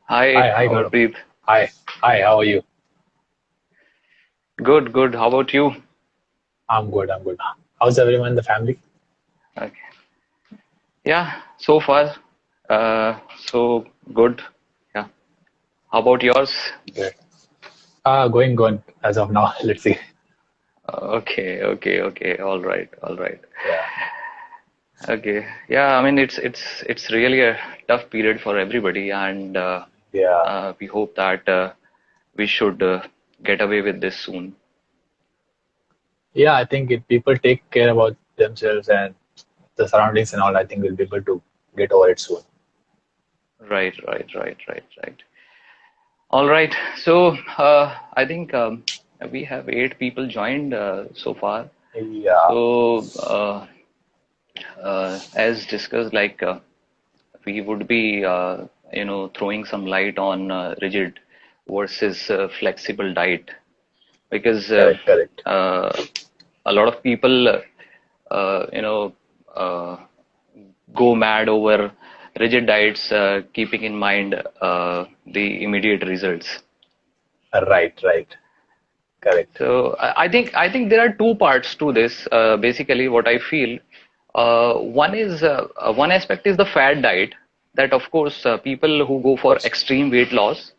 Hi, Hi, Gaurav. Amarpreet. Hi, hi, how are you? Good, good. How about you? I'm good. How's everyone in the family? Okay. Yeah, so far, so good. Yeah. How about yours? Good. Going good as of now. Let's see. Okay, okay, okay. All right, all right. Yeah, Okay. Yeah, I mean it's really a tough period for everybody, and yeah, we hope that we should get away with this soon. yeah. I think if people take care about themselves and the surroundings and all, I think we'll be able to get over it soon. Right, right, right, right, right. All right. So I think we have 8 people joined so far. Yeah, So as discussed, like we would be, throwing some light on rigid versus flexible diet because correct, correct. a lot of people, you know, uh, go mad over rigid diets, keeping in mind the immediate results. Right, right, correct. So I think there are two parts to this. Basically, what I feel, one aspect is the fad diet, that of course people who go Of for course. extreme weight loss,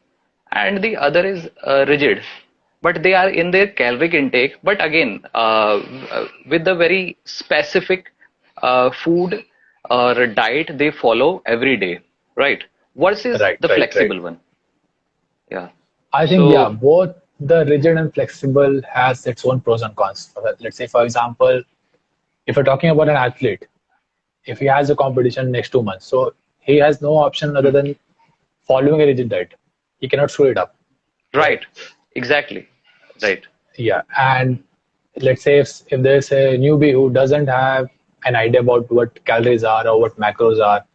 and the other is rigid, but they are in their caloric intake. But again, with the very specific food or diet they follow every day, right? Versus Right, the right, right. flexible one. Yeah. I think, yeah, So. both the rigid and flexible has its own pros and cons. Let's say, for example, if you're talking about an athlete, if he has a competition next 2 months, so he has no option other Hmm. than following a rigid diet. He cannot screw it up, right? Right, exactly. Right. Yeah, and let's say if there's a newbie who doesn't have an idea about what calories are or what macros are,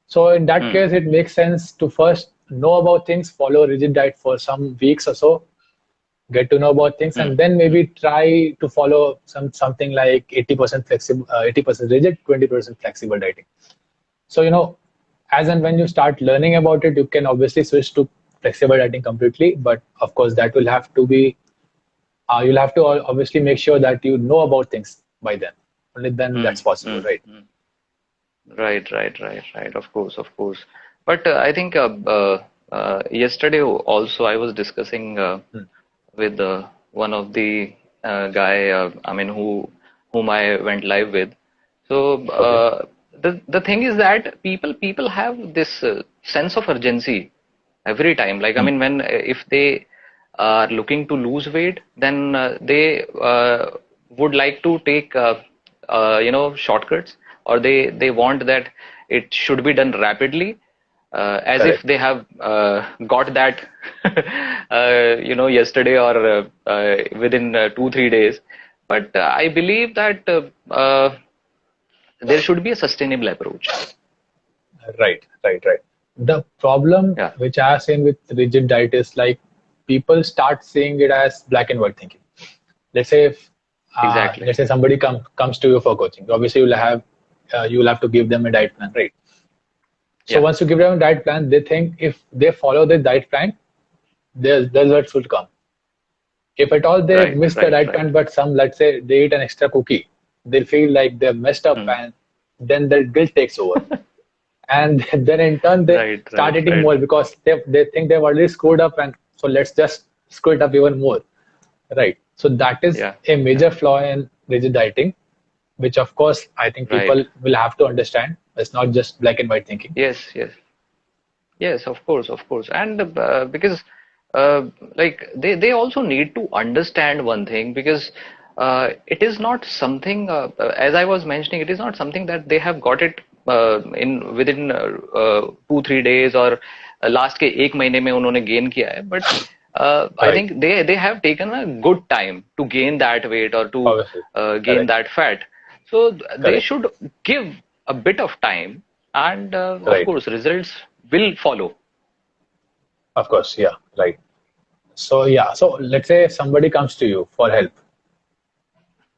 so in that Hmm. case, it makes sense to first know about things, follow a rigid diet for some weeks or so, get to know about things, Hmm. and then Hmm. maybe try to follow something like 80% flexible, 80% rigid, 20% flexible dieting. So, as and when you start learning about it, you can obviously switch to flexible dieting completely. But of course, that will have to be, you'll have to obviously make sure that you know about things by then. Only then Hmm. that's possible, Hmm. right? Hmm. Right, right, right, right. Of course, of course. But I think yesterday also I was discussing Hmm. with one of the guy, I mean, whom I went live with. So Okay. the thing is that people have this sense of urgency every time. Like, I Hmm. mean, when if they are looking to lose weight, then they would like to take shortcuts, or they want that it should be done rapidly, as if Correct. they have got that yesterday or within 2 3 days. But I believe that there should be a sustainable approach. Right, right, right. The problem Yeah, which I have seen with rigid diet is like people start seeing it as black and white thinking. Let's say if exactly. let's say somebody comes to you for coaching, obviously you'll have to give them a diet plan, right? So Yeah, once you give them a diet plan, they think if they follow the diet plan, the results will come. If at all they right, miss the right, diet right. plan, but let's say they eat an extra cookie, they feel like they've messed up, Hmm. and then the guilt takes over. And then in turn they Right, start right, eating right. more because they think they've already screwed up, and so let's just screw it up even more, right? So that is Yeah, a yeah. major flaw in rigid dieting, which of course I think Right. people will have to understand. It's not just black and white thinking. Yes, yes. Yes, of course, of course. And because uh, like they also need to understand one thing, because it is not something, as I was mentioning, it is not something that they have got it in within 2-3 days और last के एक महीने में उन्होंने gain किया है, but I Right. Think they have taken a good time to gain that weight और to Obviously. gain Correct. that fat. So they Correct. should give a bit of time, and of Right. course results will follow. Of course. Yeah. Right. So yeah. So let's say somebody comes to you for help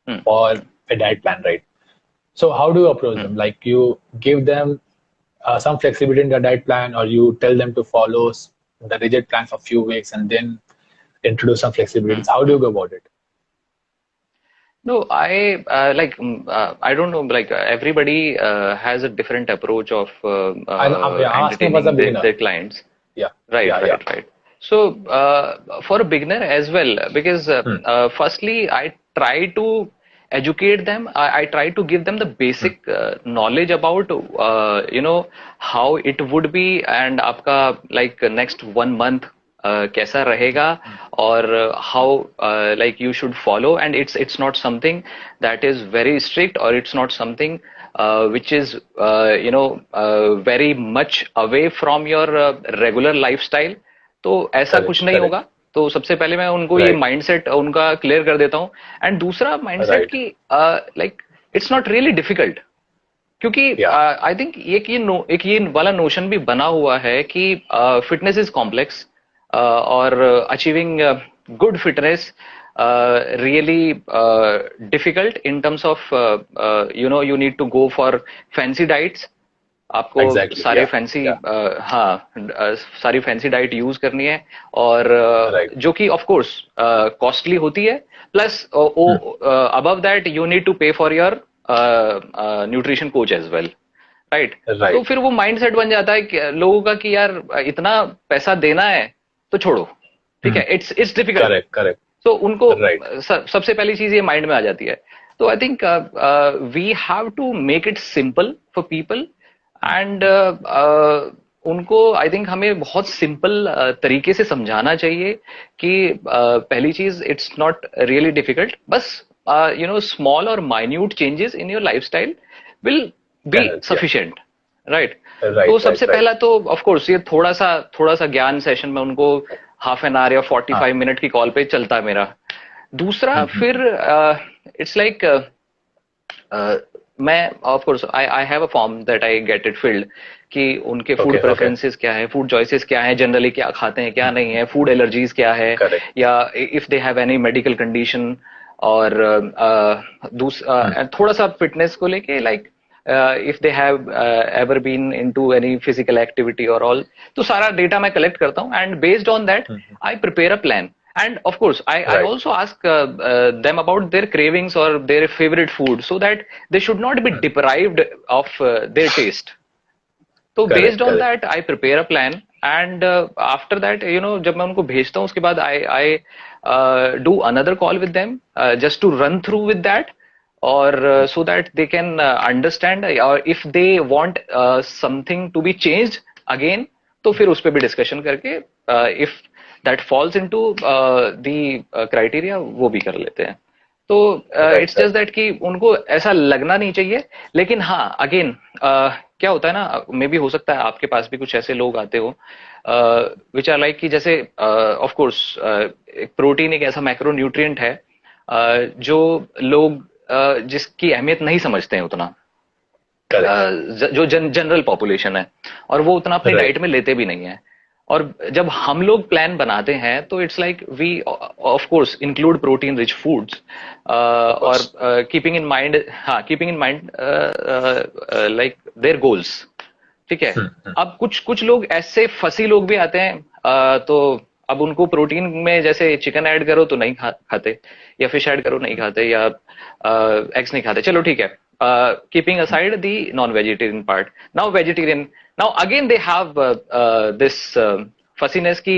Hmm. for a diet plan, right? So how do you approach Hmm. them? Like you give them some flexibility in the diet plan, or you tell them to follow the rigid plan for a few weeks and then introduce some Hmm. flexibilities. How do you go about it? No, I don't know. Like everybody has a different approach of Yeah, I'm asking about the entertaining beginner. their clients. Yeah. Right, Yeah. Yeah. right, right. So, for a beginner as well, because Hmm. firstly, I try to educate them. I try to give them the Hmm. basic knowledge about, how it would be, and आपका like next 1 month कैसा रहेगा, Hmm. or how like you should follow, and it's not something that is very strict, or it's not something which is very much away from your regular lifestyle. तो ऐसा Correct. कुछ नहीं Correct. होगा. तो सबसे पहले मैं उनको ये Right. माइंडसेट उनका क्लियर कर देता हूँ. एंड दूसरा माइंडसेट Right. की like it's not really difficult, क्योंकि Yeah. आई थिंक एक ये वाला नोशन भी बना हुआ है कि फिटनेस इज कॉम्प्लेक्स, और achieving good fitness really difficult in terms of you need to go for fancy diets. आपको Exactly. सारे Yeah. Fancy Yeah. सारी फैंसी डाइट यूज करनी है, और Right. जो कि ऑफ कोर्स कॉस्टली होती है, plus Hmm. Above that you need to pay for your nutrition coach as well, right. तो Right. फिर वो माइंडसेट बन जाता है लोगों का कि यार इतना पैसा देना है तो छोड़ो, ठीक Hmm. है, इट्स डिफिकल्ट. Correct. Correct. तो उनको Right. सबसे पहली चीज ये माइंड में आ जाती है. तो I think we have to make it simple for people, and उनको आई थिंक हमें बहुत सिंपल तरीके से समझाना चाहिए कि पहली चीज इट्स नॉट रियली डिफिकल्ट, बस स्मॉल और minute changes in your lifestyle will be Can help. Yeah. Sufficient, right. Right. तो Right. सबसे Right. पहला तो ऑफ कोर्स ये थोड़ा सा ज्ञान सेशन में उनको हाफ एन आवर या 45 मिनट की कॉल पे चलता है मेरा. दूसरा Hmm. फिर इट्स लाइक मैं of course I have a form that I get it filled कि उनके फूड Okay. Okay. प्रेफरेंसेस क्या है, फूड चॉइसेस क्या है, जनरली क्या खाते हैं क्या नहीं है, फूड एलर्जीज क्या है, Correct. या if they have any medical condition, और थोड़ा सा फिटनेस को लेके like if they have ever been into any physical activity or all. तो सारा डेटा मैं कलेक्ट करता हूँ, and based on that Hmm. I prepare a plan. And of course I Right. also ask them about their cravings or their favorite food, so that they should not be deprived of their taste. तो Correct. based on Correct. that I prepare a plan, and after that जब मैं उनको भेजता हूँ उसके बाद I do another call with them just to run through with that, or so that they can understand, or if they want something to be changed again, तो फिर उस पे भी डिस्कशन करके if that falls into the criteria वो भी कर लेते हैं. तो Right. इट्स जस्ट दैट कि उनको ऐसा लगना नहीं चाहिए. लेकिन हाँ, अगेन क्या होता है ना, मे बी हो सकता है आपके पास भी कुछ ऐसे लोग आते हो विच आर लाइक कि जैसे ऑफ कोर्स प्रोटीन एक ऐसा मैक्रो न्यूट्रिएंट है जो लोग जिसकी अहमियत नहीं समझते हैं उतना, Correct. जो जनरल पॉपुलेशन है, और वो उतना अपनी Right. डाइट में लेते भी नहीं है. और जब हम लोग प्लान बनाते हैं तो it's like we of course include protein rich foods, और keeping in mind like their goals, ठीक है. Hmm. अब कुछ लोग ऐसे फसी लोग भी आते हैं, तो अब उनको प्रोटीन में जैसे चिकन ऐड करो तो नहीं खाते, या फिश ऐड करो नहीं खाते, या एग्स नहीं खाते, चलो ठीक है. Keeping aside the non-vegetarian part, now vegetarian, now again they have this fussiness की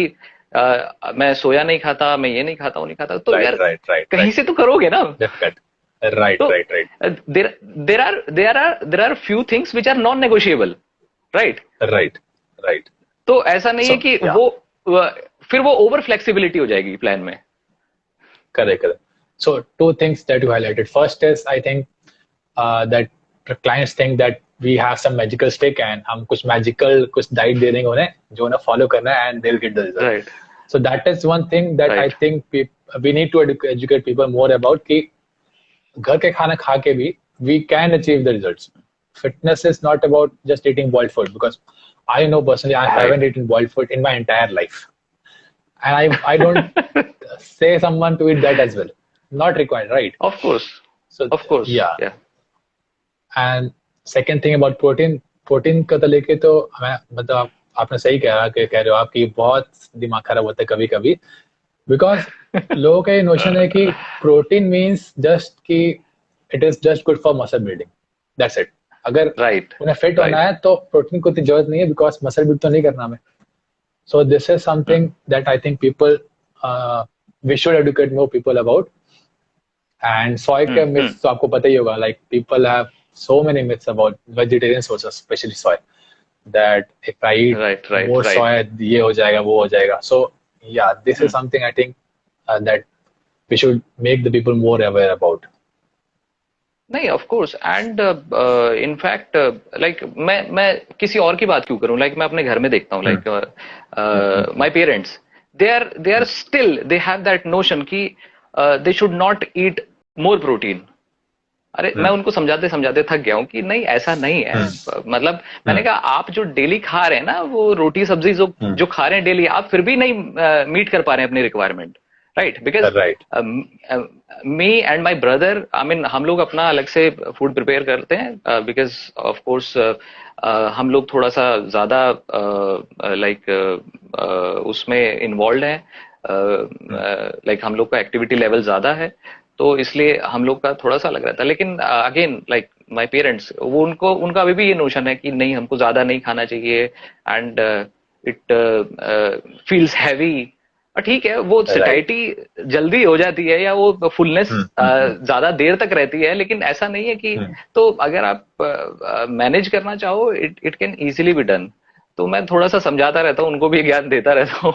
मैं सोया नहीं खाता, मैं ये नहीं खाता, वो नहीं खाता, तो यार Right. कहीं से तो करोगे ना. Difficult. Right. तो Right. there are few things which are non-negotiable, right. Right. तो ऐसा नहीं है So, कि yeah. वो फिर वो ओवर फ्लेक्सिबिलिटी हो जाएगी प्लान में. Correct. So two things that you highlighted. First is I think that the clients think that we have some magical stick and हम कुछ मैजिकल कुछ डाइट दे देंगे उन्हें जो उन्हें फॉलो करना है and they will get the result. Right. So that is one thing that I Right. think we need to educate people more about कि घर के खाना खा के भी we can achieve the results. Fitness is not about just eating boiled food because I know personally I Right. haven't eaten boiled food in my entire life, and I don't say someone to eat that as well. Not required, right? Of course. So Of course. yeah. Yeah. And second thing about protein का तो लेके तो मैं मतलब आपने सही कह रहे हो आप कि बहुत दिमाग खराब होता है कभी कभी बिकॉज लोगों का ये नोशन है कि प्रोटीन मीन्स जस्ट कि it is just good for muscle building, that's it. अगर Right. उन्हें फिट होना है तो प्रोटीन को इतनी जरूरत नहीं है बिकॉज मसल बिल्ड तो नहीं करना हमें. So this is something that I think people we should educate more people about. And soy के मिथ्स तो आपको पता ही होगा, like people have so many myths about vegetarian sources, especially soy, that if I eat more soy, ये हो जाएगा वो हो जाएगा. So yeah, this is something I think that we should make the people more aware about. नहीं, of course, and in fact, like मैं किसी और की बात क्यों करूं? Like मैं अपने घर में देखता हूं, like my parents, they are still they have that notion कि they should not eat more protein. अरे मैं उनको समझाते समझाते थक गया हूँ कि नहीं ऐसा नहीं है. मतलब मैंने कहा आप जो डेली खा रहे हैं ना वो रोटी सब्जी जो खा रहे हैं डेली, आप फिर भी नहीं मीट कर पा रहे हैं अपनी requirement, right? Because me and my brother, I mean हम लोग अपना अलग से फूड प्रिपेयर करते हैं बिकॉज ऑफ कोर्स हम लोग थोड़ा सा ज्यादा लाइक उसमें इन्वॉल्व हैं, लाइक हम लोग का एक्टिविटी लेवल ज्यादा है तो इसलिए हम लोग का थोड़ा सा लग रहा था. लेकिन अगेन लाइक माय पेरेंट्स, वो उनका अभी भी ये नोशन है कि नहीं हमको ज्यादा नहीं खाना चाहिए एंड इट फील्स हैवी. ठीक है, वो सैटिस्फैक्टी जल्दी हो जाती है या वो फुलनेस ज्यादा देर तक रहती है, लेकिन ऐसा नहीं है कि तो अगर आप मैनेज करना चाहो it can easily be done. तो मैं थोड़ा सा समझाता रहता हूँ, उनको भी ज्ञान देता रहता हूँ.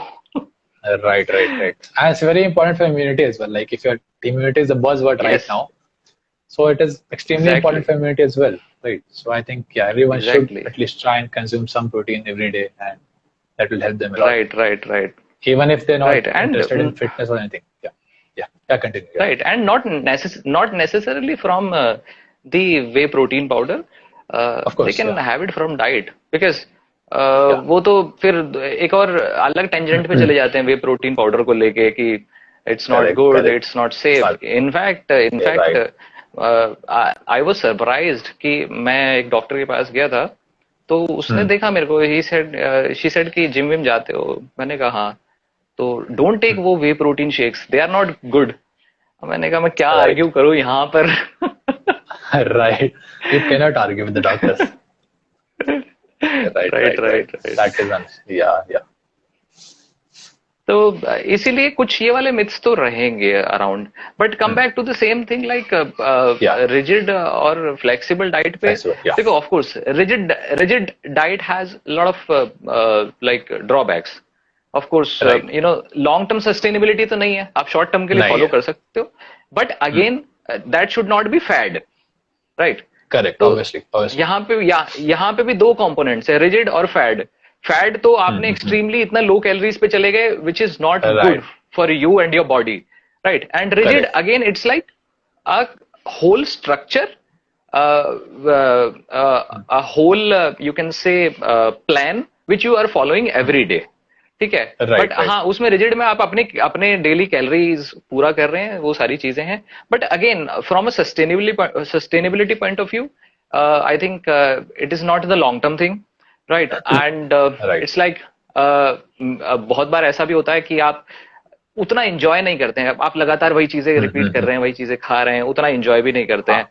Right. And it's very important for immunity as well. Like if your immunity is the buzzword right now, so it is extremely important for immunity as well, right? So I think everyone should at least try and consume some protein every day, and that will help them a lot. Right. Even if they're not interested in fitness or anything. Yeah. Continue. Right, and not necessarily from the whey protein powder. Of course, they can have it from diet because. वो तो फिर एक और अलग tangent पे चले जाते हैं वे प्रोटीन पाउडर को लेके कि it's not good, it's not safe. In fact I was surprised कि मैं एक डॉक्टर के पास गया था तो उसने देखा मेरे को, शी सेड कि जिम विम जाते हो? मैंने कहा हाँ. तो डोंट टेक वो whey protein shakes, they are not good. मैंने कहा मैं क्या आर्ग्यू करूं यहाँ पर. Right, you can not argue with the doctors. Right. That is yeah. तो इसीलिए कुछ ये वाले मिथ्स तो रहेंगे around, but come back to the same thing like rigid और फ्लेक्सिबल डाइट पे देखो, of course rigid diet has lot of like drawbacks. Of course you know long term sustainability तो नहीं है, आप शॉर्ट टर्म के लिए फॉलो कर सकते हो, but again that should not be fad, right? Correct. Obviously यहाँ पे भी दो कंपोनेंट्स है, रिजिड और फैड. फैड तो आपने एक्सट्रीमली इतना लो कैलोरीज पे चले गए which is not good for you and your body, right? And rigid again it's like a whole structure, a whole you can say plan which you are following every day. ठीक है, but हाँ उसमें rigid में आप अपने daily calories पूरा कर रहे हैं, वो सारी चीजें हैं. But again from a sustainability point of view I think it is not the long term thing, right? And it's like बहुत बार ऐसा भी होता है कि आप उतना एंजॉय नहीं करते हैं, आप लगातार वही चीजें रिपीट कर रहे हैं, वही चीजें खा रहे हैं, उतना एंजॉय भी नहीं करते हैं.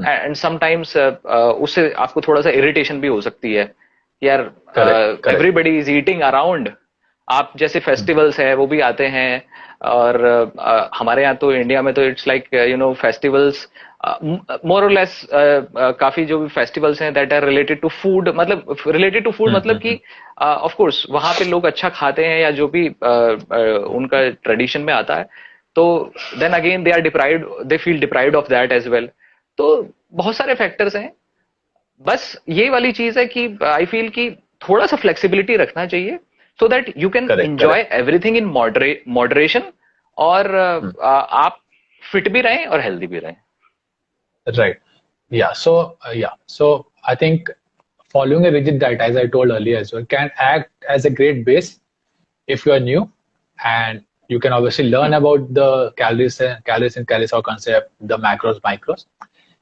एंड समटाइम्स उससे आपको थोड़ा सा इरिटेशन भी हो सकती है यार, एवरीबडी इज ईटिंग अराउंड. आप जैसे फेस्टिवल्स है वो भी आते हैं और हमारे यहाँ तो इंडिया में तो it's like you know festivals more और लेस काफी जो भी फेस्टिवल्स हैं that are related to food, मतलब कि ऑफ कोर्स वहां पे लोग अच्छा खाते हैं या जो भी उनका ट्रेडिशन में आता है, तो then again they feel deprived of that as well. तो बहुत सारे फैक्टर्स हैं. बस ये वाली चीज है कि आई फील कि थोड़ा सा फ्लेक्सिबिलिटी रखना चाहिए so that you can correct enjoy correct. Everything in moderation, और आप फिट भी रहें और हेल्दी भी रहें. Right. So I think following a rigid diet, as I told earlier as well, can act as a great base if you are new, and you can obviously learn Hmm. about the calories out concept, the macros, micros,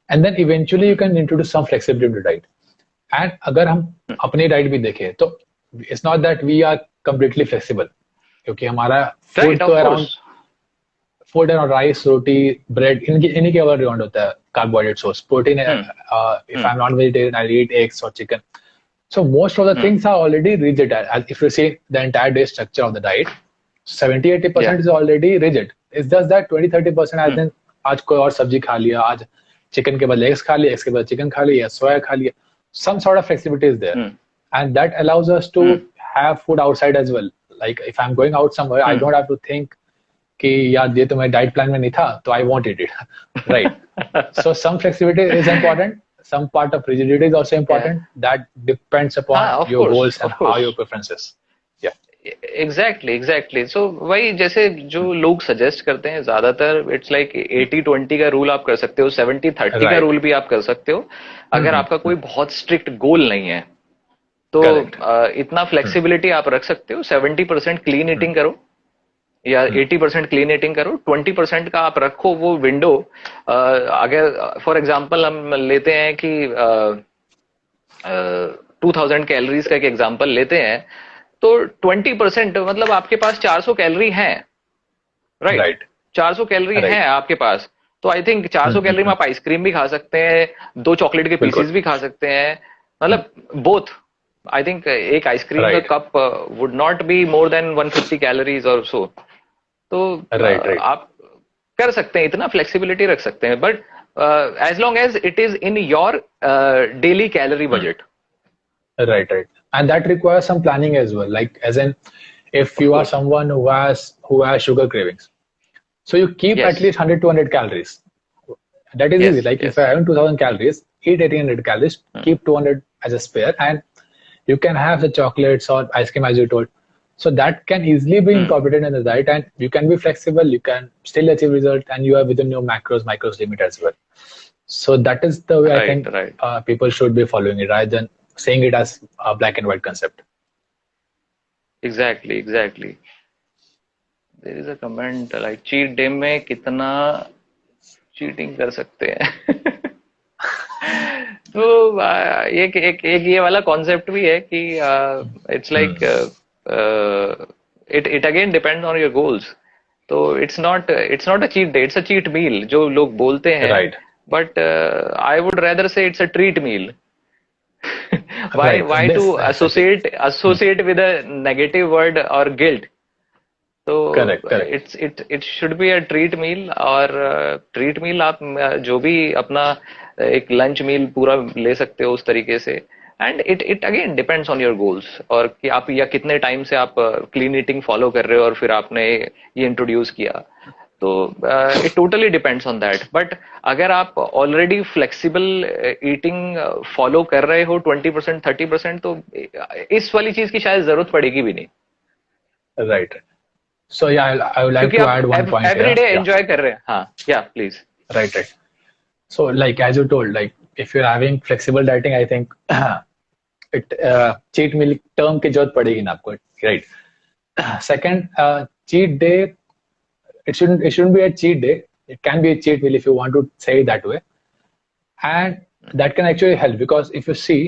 and then eventually you Hmm. can introduce some flexibility to diet. And अगर हम Hmm. अपनी diet भी देखें तो it's not that we are completely flexible, क्योंकि हमारा Right, food तो of around course. Food and rice roti bread इन्हीं के ऊपर डिपेंड होता है कार्बोहाइड्रेट सोर्स प्रोटीन है। Hmm. If Hmm. I am not vegetarian I eat eggs और chicken. So most of the Hmm. things are already rigid. As if you see the entire day structure of the diet, 70-80% Yeah. is already rigid. It's just that 20-30% Hmm. as in आज कोई और सब्जी खा लिया, आज chicken के बदले eggs खा लिया, एग्स के बदले चिकन खा लिया, सोया खा लिया. Some sort of flexibility is there, Hmm. and that allows us to Hmm. have food outside as well. Like if I'm going out somewhere, I Hmm. don't have to think कि यार ये तो मेरे diet plan में नहीं था तो I want it it. Right. So some flexibility is important. Some part of rigidity is also Yeah. important. That depends upon हाँ, of your course, goals and of how course. your preferences. Yeah. Exactly exactly. So वही जैसे जो लोग suggest करते हैं ज्यादातर, it's like 80-20 का rule आप कर सकते हो, 70-30 का Right. रूल भी आप कर सकते हो, अगर Hmm. आपका कोई बहुत स्ट्रिक्ट गोल नहीं है तो. Correct. इतना Hmm. फ्लेक्सिबिलिटी आप रख सकते हो. 70% क्लीन Hmm. ईटिंग करो या Hmm. 80% क्लीन ईटिंग करो, 20% का आप रखो वो विंडो. अगर फॉर एग्जांपल हम लेते हैं कि 2000 कैलोरीज का एक एग्जांपल लेते हैं, तो 20% मतलब आपके पास 400 कैलोरी है. राइट. Right. 400 calorie Right. है आपके पास. तो आई थिंक 400 Hmm. कैलोरी में Hmm. आप आइसक्रीम भी खा सकते हैं, दो चॉकलेट के बिल्कुल. पीसीज भी खा सकते हैं, Hmm. मतलब बोथ. आई थिंक एक आइसक्रीम का Right. Cup would not be more than 150 calories और सो. तो Right. Right. आप कर सकते हैं, इतना फ्लेक्सिबिलिटी रख सकते हैं, but as long as it is in your daily calorie Hmm. Budget. Right. Right. And that requires some planning as well. Like as in, if of you are course. someone who has sugar cravings, so you keep at yes. least 100-200 calories. That is easy. Yes. Like if yes. you're having 2000 calories, eat 1800 calories, keep 200 as a spare, and you can have the chocolates or ice cream as you told. So that can easily be incorporated in the diet, and you can be flexible. You can still achieve result, and you are within your micros limit as well. So that is the way I right, think right. people should be following it rather than saying it as a black and white concept. Exactly, exactly. There is a comment like cheat day में कितना cheating कर सकते हैं. तो एक एक एक ये वाला कॉन्सेप्ट भी है कि it's like Hmm. It it again depends on your goals. तो it's not a cheat day, it's a cheat meal जो लोग बोलते हैं, Right, but I would rather say it's a treat meal. right. why to This exactly. Hmm. associate with a negative word or guilt. तो Correct, correct. It should be a treat meal. और treat मील आप जो भी अपना एक lunch मील पूरा ले सकते हो उस तरीके से. And it it again depends on your goals, और कि आप या कितने टाइम से आप क्लीन ईटिंग फॉलो कर रहे हो और फिर आपने ये इंट्रोड्यूस किया. तो it totally depends on that. But अगर आप ऑलरेडी फ्लेक्सिबल ईटिंग फॉलो कर रहे हो 20% 30%, तो इस वाली चीज की शायद जरूरत पड़ेगी भी नहीं, Right. So yeah, I would like क्योंकि to आप add one point every here. Day Yeah, enjoy कर रहे हैं. हाँ, या please. right, right. So like as you told, like if you're having flexible dieting, I think it cheat meal term की जरूरत पड़ेगी ना आपको, right? Second, cheat day. It shouldn't be a cheat day. It can be a cheat meal if you want to say it that way, and that can actually help because if you see,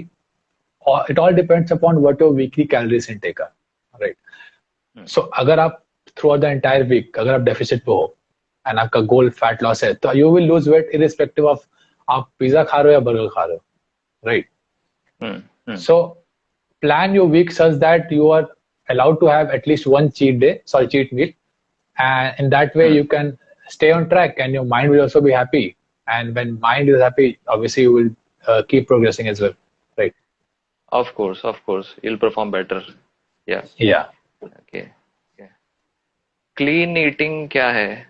it all depends upon what your weekly calories intake are, right? So अगर आप throughout the entire week अगर आप deficit पे हो and आपका goal fat loss है तो you will lose weight irrespective of आप पिज्जा खा रहे हो या बर्गर खा रहे हो, right? So plan your week such that you are allowed to have at least one cheat meal, and in that way you can stay on track and your mind will also be happy. And when mind is happy, obviously you will keep progressing as well, right? Of course you'll perform better. Yeah. Yeah. Okay. Clean eating क्या है?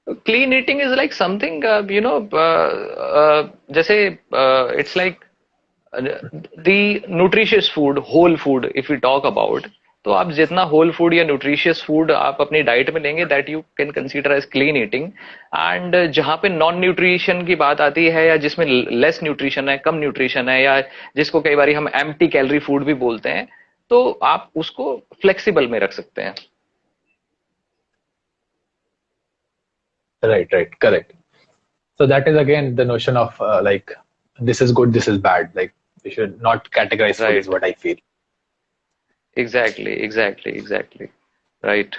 Clean eating is like something, you know, जैसे it's like the nutritious food, whole food, if we talk about, तो आप जितना whole food या nutritious food आप अपनी diet में लेंगे that you can consider as clean eating. And जहाँ पे नॉन न्यूट्रिशन की बात आती है या जिसमें लेस न्यूट्रिशन है, कम न्यूट्रिशन है, या जिसको कई बार हम एम्प्टी कैलोरी फूड भी बोलते हैं, तो आप उसको फ्लेक्सिबल में रख सकते हैं. Right, right, correct. So that is again the notion of like this is good, this is bad. Like we should not categorize food is right. what I feel. Exactly exactly exactly. Right.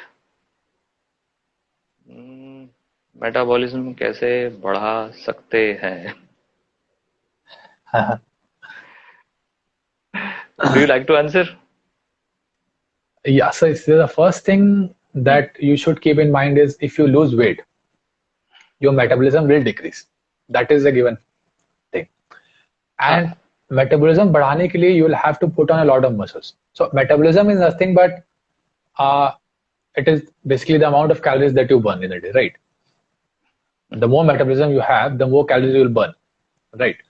Metabolism कैसे बढ़ा सकते हैं? Do you like to answer? Yeah, so it's the first thing that you should keep in mind is if you lose weight, your metabolism will decrease. That is a given thing. And हाँ. metabolism बढ़ाने के लिए you will have to put on a lot of muscles. So metabolism is nothing but uh, it is basically the amount of calories that you burn in a day, right? The more metabolism you have, the more calories you will burn, right?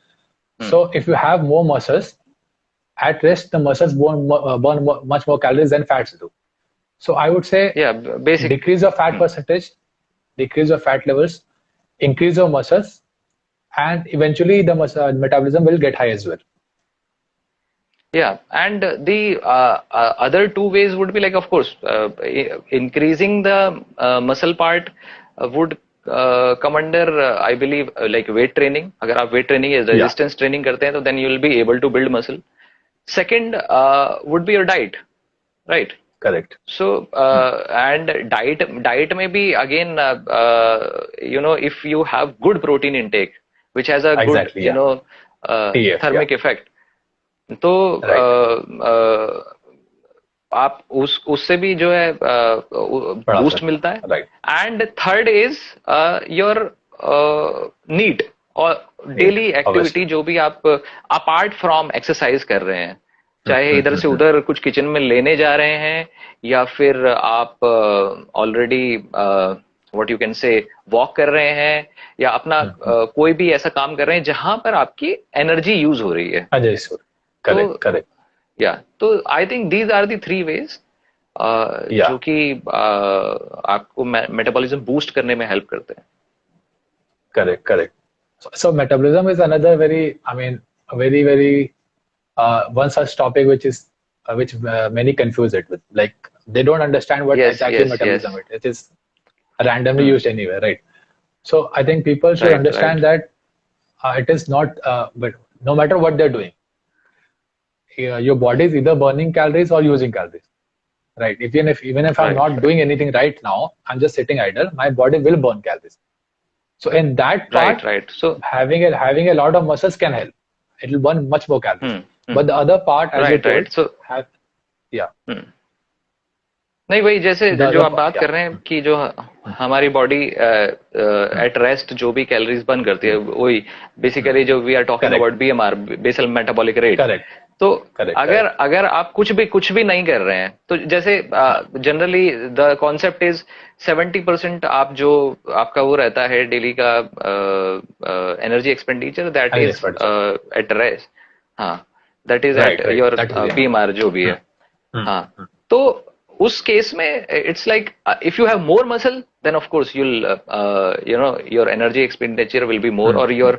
So if you have more muscles, at rest the muscles burn much more calories than fats do. So I would say या basic. decrease your fat percentage, decrease your fat levels, increase your muscles, and eventually the metabolism will get high as well. Yeah, and the other two ways would be like, of course, increasing the muscle part would come under, I believe, like weight training. अगर आप weight training या Yeah, resistance training करते हैं, तो then you will be able to build muscle. Second would be your diet, right? correct. So and diet में भी again, if you have good protein intake, which has a good, Exactly, yeah. TF, yeah, thermic effect, तो right. आप उससे भी जो है बढ़ा boost सकते मिलता हैं, है. right. And third is your need और Need, डेली obviously. एक्टिविटी जो भी आप अपार्ट फ्रॉम एक्सरसाइज कर रहे हैं, चाहे इधर से उधर कुछ किचन में लेने जा रहे हैं, या फिर आप ऑलरेडी व्हाट यू कैन से वॉक कर रहे हैं, या अपना कोई भी ऐसा काम कर रहे हैं जहां पर आपकी एनर्जी यूज हो रही है. Ajay Sur. Correct, तो correct. या तो I think these are the three ways Yeah, जो कि आपको मेटाबॉलिज्म बूस्ट करने में हेल्प करते हैं. correct, correct. So metabolism is another very, I mean, a very, very one such topic which is which many confuse it with. Like they don't understand what Yes, exactly yes, yes. metabolism is. It is randomly used anywhere, right? So I think people should Right, understand that it is not. But no matter what they're doing, your body is either burning calories or using calories, right? Even if I'm Right, not right. doing anything right now, I'm just sitting idle. My body will burn calories. So in that Right, part, right. So, having a lot of muscles can help. It will burn much more calories. But the other part, as you right, told, right. So, yeah, नहीं वही जैसे the जो other आप part, बात yeah, कर रहे हैं कि जो हमारी बॉडी एट रेस्ट जो भी कैलोरीज बर्न करती है, वही बेसिकली जो we are talking correct, about BMR, basal metabolic rate. correct, तो correct, अगर correct, अगर आप कुछ भी नहीं कर रहे हैं, तो जैसे जनरली द कॉन्सेप्ट इज 70% आप जो आपका वो रहता है डेली का एनर्जी एक्सपेंडिचर, दैट energy इज expenditure. At rest. हाँ, that is Right, at right. Your That is the BMR जो भी है. हाँ, तो उस केस में it's like if you have more muscle, then of course you'll your energy expenditure will be more, or your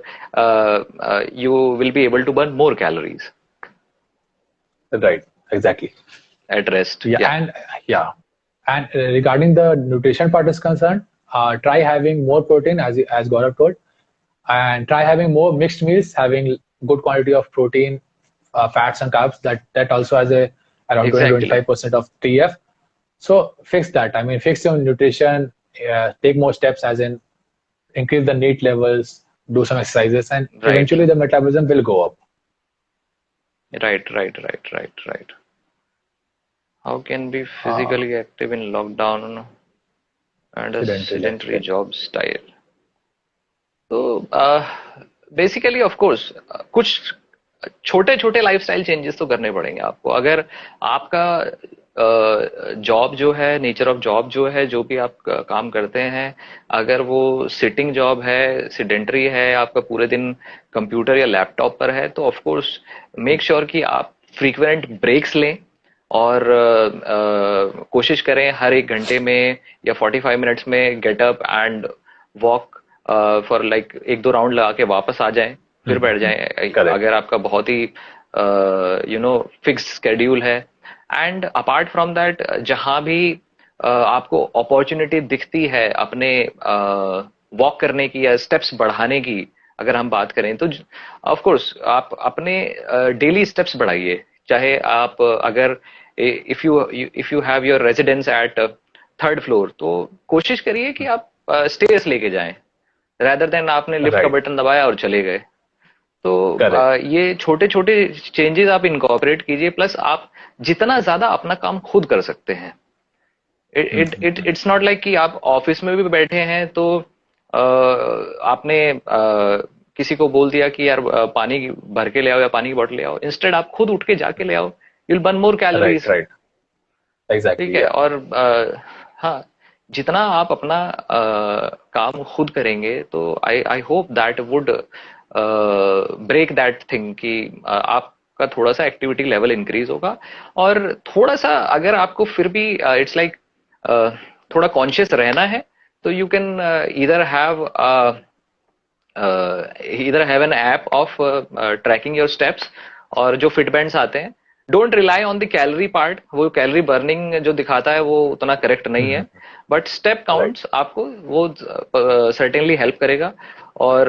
you will be able to burn more calories right, exactly. at rest. Yeah, Yeah. and yeah, and regarding the nutrition part is concerned, try having more protein as Gaurav told, and try having more mixed meals, having good quantity of protein, fats and carbs. That also has a around Exactly. 20-25% of TF. So fix that. I mean, fix your nutrition. Take more steps, as in increase the NEAT levels, do some exercises, and Right. eventually the metabolism will go up. Right. How can be physically active in lockdown and a Sedentary sedentary lifestyle. job style? तो basically of course कुछ छोटे छोटे lifestyle changes तो करने पड़ेंगे आपको. अगर आपका जॉब जो है, नेचर ऑफ जॉब जो है, जो भी आप काम करते हैं, अगर वो सिटिंग जॉब है, सिडेंटरी है, आपका पूरे दिन कंप्यूटर या लैपटॉप पर है, तो ऑफ कोर्स मेक श्योर कि आप फ्रीक्वेंट ब्रेक्स लें और कोशिश करें हर 1 घंटे में या 45 मिनट्स में get up and walk for like 1-2 round लगा के वापस आ जाएं, फिर बैठ जाएं। करेक्ट। अगर आपका बहुत ही फिक्स स्केड्यूल है, एंड अपार्ट फ्रॉम दैट, जहां भी आपको अपॉर्चुनिटी दिखती है अपने वॉक करने की या स्टेप्स बढ़ाने की, अगर हम बात करें तो ऑफ कोर्स आप अपने डेली स्टेप्स बढ़ाइए। चाहे आप अगर if you have your residence at 3rd floor, तो कोशिश करिए कि आप स्टेयर्स लेके जाएं, rather देन आपने लिफ्ट का राइट। बटन दबाया और चले गए। तो करेक्ट। ये छोटे छोटे चेंजेस आप इनकॉर्पोरेट कीजिए, प्लस आप जितना ज्यादा अपना काम खुद कर सकते हैं। इट्स नॉट लाइक कि आप ऑफिस में भी बैठे हैं तो आपने किसी को बोल दिया कि यार पानी भर के ले आओ या पानी की बोतल ले आओ। इंस्टेड आप खुद उठ के जाके ले आओ, you'll burn more right. calories। Right. ठीक एग्जैक्टली। है। और हाँ, जितना आप अपना काम खुद करेंगे तो I I hope that would break that thing कि आपका थोड़ा सा एक्टिविटी लेवल इंक्रीज होगा। और थोड़ा सा अगर आपको फिर भी इट्स लाइक थोड़ा कॉन्शियस रहना है, तो you can either have an app of tracking your steps, और जो फिटबैंड्स आते हैं, don't rely on the calorie part. वो कैलोरी बर्निंग जो दिखाता है वो उतना करेक्ट नहीं है, बट स्टेप राइट। काउंट्स आपको वो सर्टेनली हेल्प करेगा। और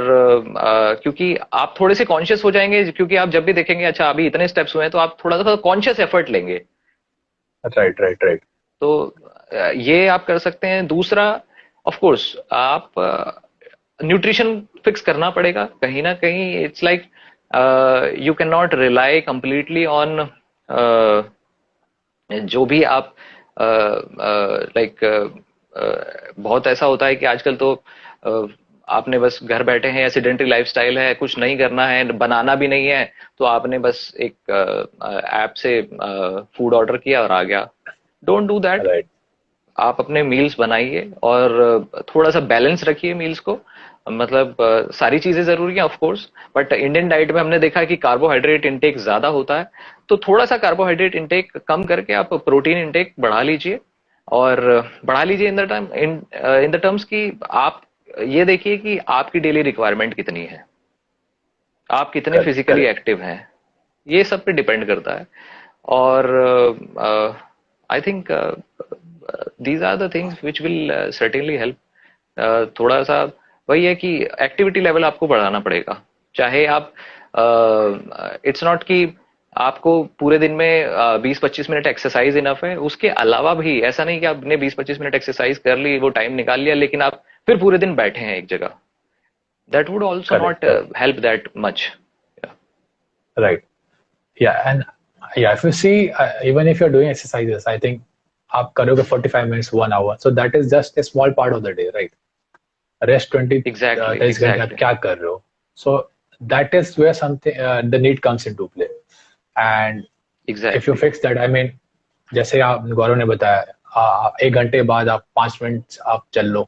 क्योंकि आप थोड़े से कॉन्शियस हो जाएंगे, क्योंकि आप जब भी देखेंगे अच्छा अभी इतने स्टेप्स हुए हैं, तो आप थोड़ा सा कॉन्शियस एफर्ट लेंगे। राइट। राइट। राइट। तो ये आप कर सकते हैं। दूसरा, ऑफ कोर्स आप न्यूट्रिशन फिक्स करना पड़ेगा कहीं ना कहीं। It's like you can not rely completely on जो भी आप लाइक बहुत ऐसा होता है कि आजकल तो आपने बस घर बैठे हैं, एसिडेंटरी लाइफस्टाइल है, कुछ नहीं करना है, बनाना भी नहीं है, तो आपने बस एक ऐप से फूड ऑर्डर किया और आ गया। Don't do that. राइट। आप अपने मील्स बनाइए और थोड़ा सा बैलेंस रखिए मील्स को। मतलब सारी चीजें जरूरी हैं of course, but Indian diet में हमने देखा है कि कार्बोहाइड्रेट इंटेक ज्यादा होता है, तो थोड़ा सा कार्बोहाइड्रेट इंटेक कम करके आप प्रोटीन इंटेक बढ़ा लीजिए। और बढ़ा लीजिए इन द टर्म्स कि आप ये देखिए कि आपकी डेली रिक्वायरमेंट कितनी है, आप कितने करेक्ट। Physically correct. एक्टिव हैं, ये सब पे डिपेंड करता है। और I think these are the things which will certainly help. थोड़ा सा वही है कि एक्टिविटी लेवल आपको बढ़ाना पड़ेगा। चाहे आप इट्स नॉट कि आपको पूरे दिन में 20-25 मिनट एक्सरसाइज इनफ है, उसके अलावा भी ऐसा नहीं कि आपने 20-25 मिनट एक्सरसाइज कर ली, वो टाइम निकाल लिया, लेकिन आप फिर पूरे दिन बैठे हैं एक जगह। That would also correct. Not correct. Help that much. Right. Yeah, and yeah, if you see, even if you're doing exercises, I think आप करोगे 45 minutes, 1 hour. So that is just a small part of the day, right? Rest 20, exactly 23 घंटे आप exactly क्या कर रहे हो? So that is where something the need comes into play. And if you exactly. fix that, I mean, जैसे आप गौरव ने बताया, 1 घंटे बाद आप 5 मिनट आप चल लो,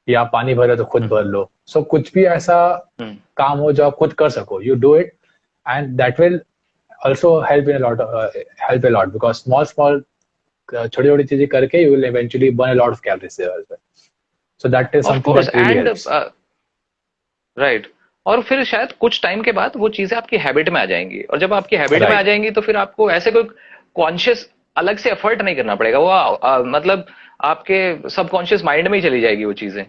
या पानी भरो तो खुद भर लो। So कुछ भी ऐसा काम हो जो आप खुद कर सको, you do it, and that will also help in a lot help a lot, because small छोटी छोटी चीजें करके you will eventually burn a lot of calories there as well. So that is of something course that really and helps. Right. और फिर शायद कुछ time के बाद वो चीजें आपकी हैबिट में आ जाएंगी, और जब आपकी हैबिट में आ Right. जाएंगी तो फिर आपको ऐसे कोई कॉन्शियस अलग से एफर्ट नहीं करना पड़ेगा। वो मतलब आपके सबकॉन्शियस माइंड में ही चली जाएगी वो चीजें।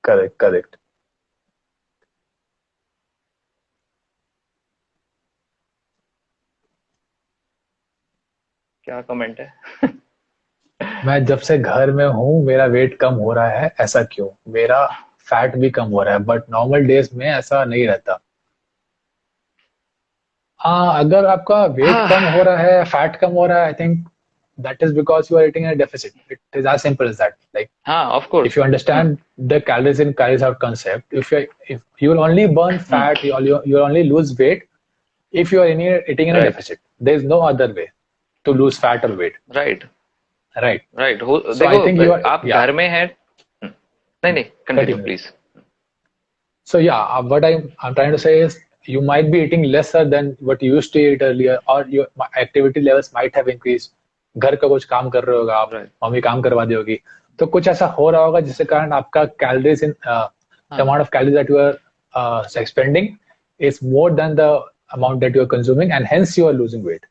Correct. Correct. क्या कमेंट है? मैं जब से घर में हूँ मेरा वेट कम हो रहा है, ऐसा क्यों? मेरा फैट भी कम हो रहा है, बट नॉर्मल डेज में ऐसा नहीं रहता। हाँ, अगर आपका वेट कम हो रहा है, फैट कम हो रहा है, I think that is because you are eating in a deficit. It is as simple as that. Like, हाँ of if course. you understand the calories in, calories out concept, if you will only burn fat, you will only lose weight if you are eating in a right deficit. There is no other way. to lose fat or weight. Right Right. Right So I think you देखो are, आप yeah, घर में हैं। नहीं नहीं, continue continue. Please. So yeah, what I'm trying to say is you might be eating lesser than what you used to eat earlier, or your activity levels might have increased. घर का कुछ काम कर रहे होगा आप, राइट मम्मी काम करवा दी होगी, तो कुछ ऐसा हो रहा होगा जिसके कारण आपका कैलोरीज इन द हाँ amount of calories that you are expending is more than the amount that you are consuming, and hence you are losing weight.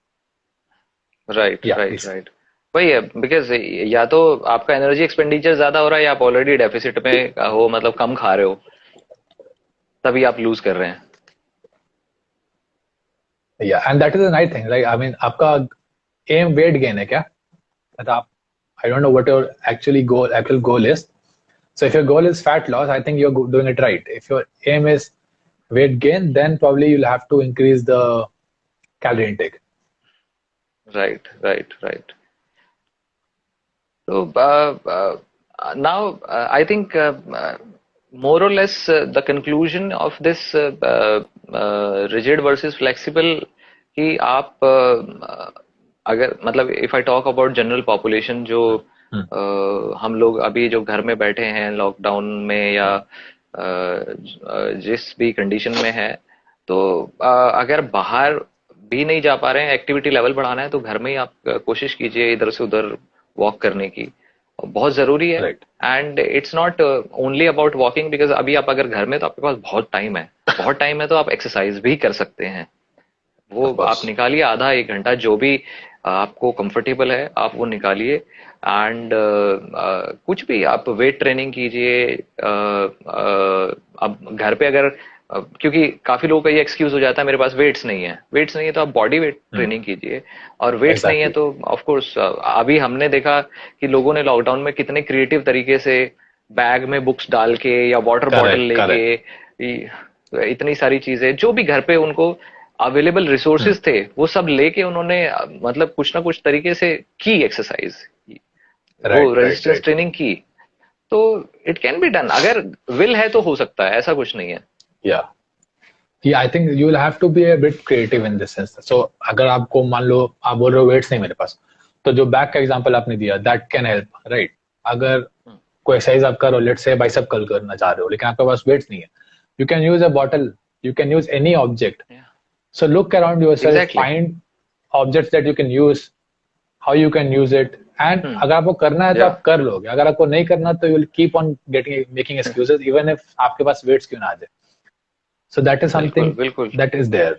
Right Yeah, right please. Right. वही है, बिकॉज या तो आपका energy expenditure ज्यादा हो रहा है या आप ऑलरेडी डेफिसिट में हो, मतलब कम खा रहे हो, तभी आप लूज कर रहे हैं। Yeah, and that is a nice thing. Like, I mean, आपका aim weight gain है क्या? मतलब आप, I don't know what your actual goal is. So if your goal is fat loss, I think you're doing it right. If your aim is weight gain, then probably you'll have to increase the calorie intake. Right right right. तो now I think more or less the conclusion of this rigid versus flexible कि आप अगर मतलब if I talk about general population जो हम लोग अभी जो घर में बैठे हैं लॉकडाउन में या जिस भी कंडीशन में है, तो अगर बाहर भी नहीं जा पा रहे हैं, एक्टिविटी लेवल बढ़ाना है, तो घर में ही आप कोशिश कीजिए इधर से उधर वॉक करने की, बहुत जरूरी है। Right. And it's not only about walking, because अभी आप अगर घर में, तो आपके पास बहुत टाइम है, बहुत टाइम है, तो आप एक्सरसाइज भी कर सकते हैं। वो Of course. आप निकालिए आधा एक घंटा, जो भी आपको कंफर्टेबल है आप वो निकालिए। एंड कुछ भी आप वेट ट्रेनिंग कीजिए। अब घर पे अगर क्योंकि काफी लोगों का ये एक्सक्यूज हो जाता है मेरे पास वेट्स नहीं है, वेट्स नहीं है, तो आप बॉडी वेट ट्रेनिंग कीजिए। और वेट्स नहीं है Exactly. तो ऑफ कोर्स अभी हमने देखा कि लोगों ने लॉकडाउन में कितने क्रिएटिव तरीके से बैग में बुक्स डाल के या वाटर बॉटल Correct. लेके Correct. इतनी सारी चीजें जो भी घर पे उनको अवेलेबल रिसोर्सेज थे वो सब लेके उन्होंने मतलब कुछ ना कुछ तरीके से की एक्सरसाइज, वो Right. Right. Resistance Right. Training की। तो इट कैन बी डन, अगर विल है तो हो सकता है, ऐसा कुछ नहीं है। Yeah. Yeah, I think you will have to be a bit creative in this sense. So अगर आपको मान लो आप बोल रहे हो वेट्स नहीं मेरे पास, तो जो बैक का एग्जांपल आपने दिया दैट कैन हेल्प, राइट? अगर कोई एक्सरसाइज आप करो, लेट्स से बाइसेप कर्ल करना चाह रहे हो लेकिन आपके पास वेट्स नहीं है, you can use a bottle, you can use any object. So look around yourself, Exactly. find objects that you can use, how you can use it, and अगर आपको करना है तो Yeah. आप कर लोगे, अगर आपको नहीं करना तो you will keep on making excuses even if आपके पास weights क्यों ना आ जाए. So that is बिल्कुल something बिल्कुल। that is there.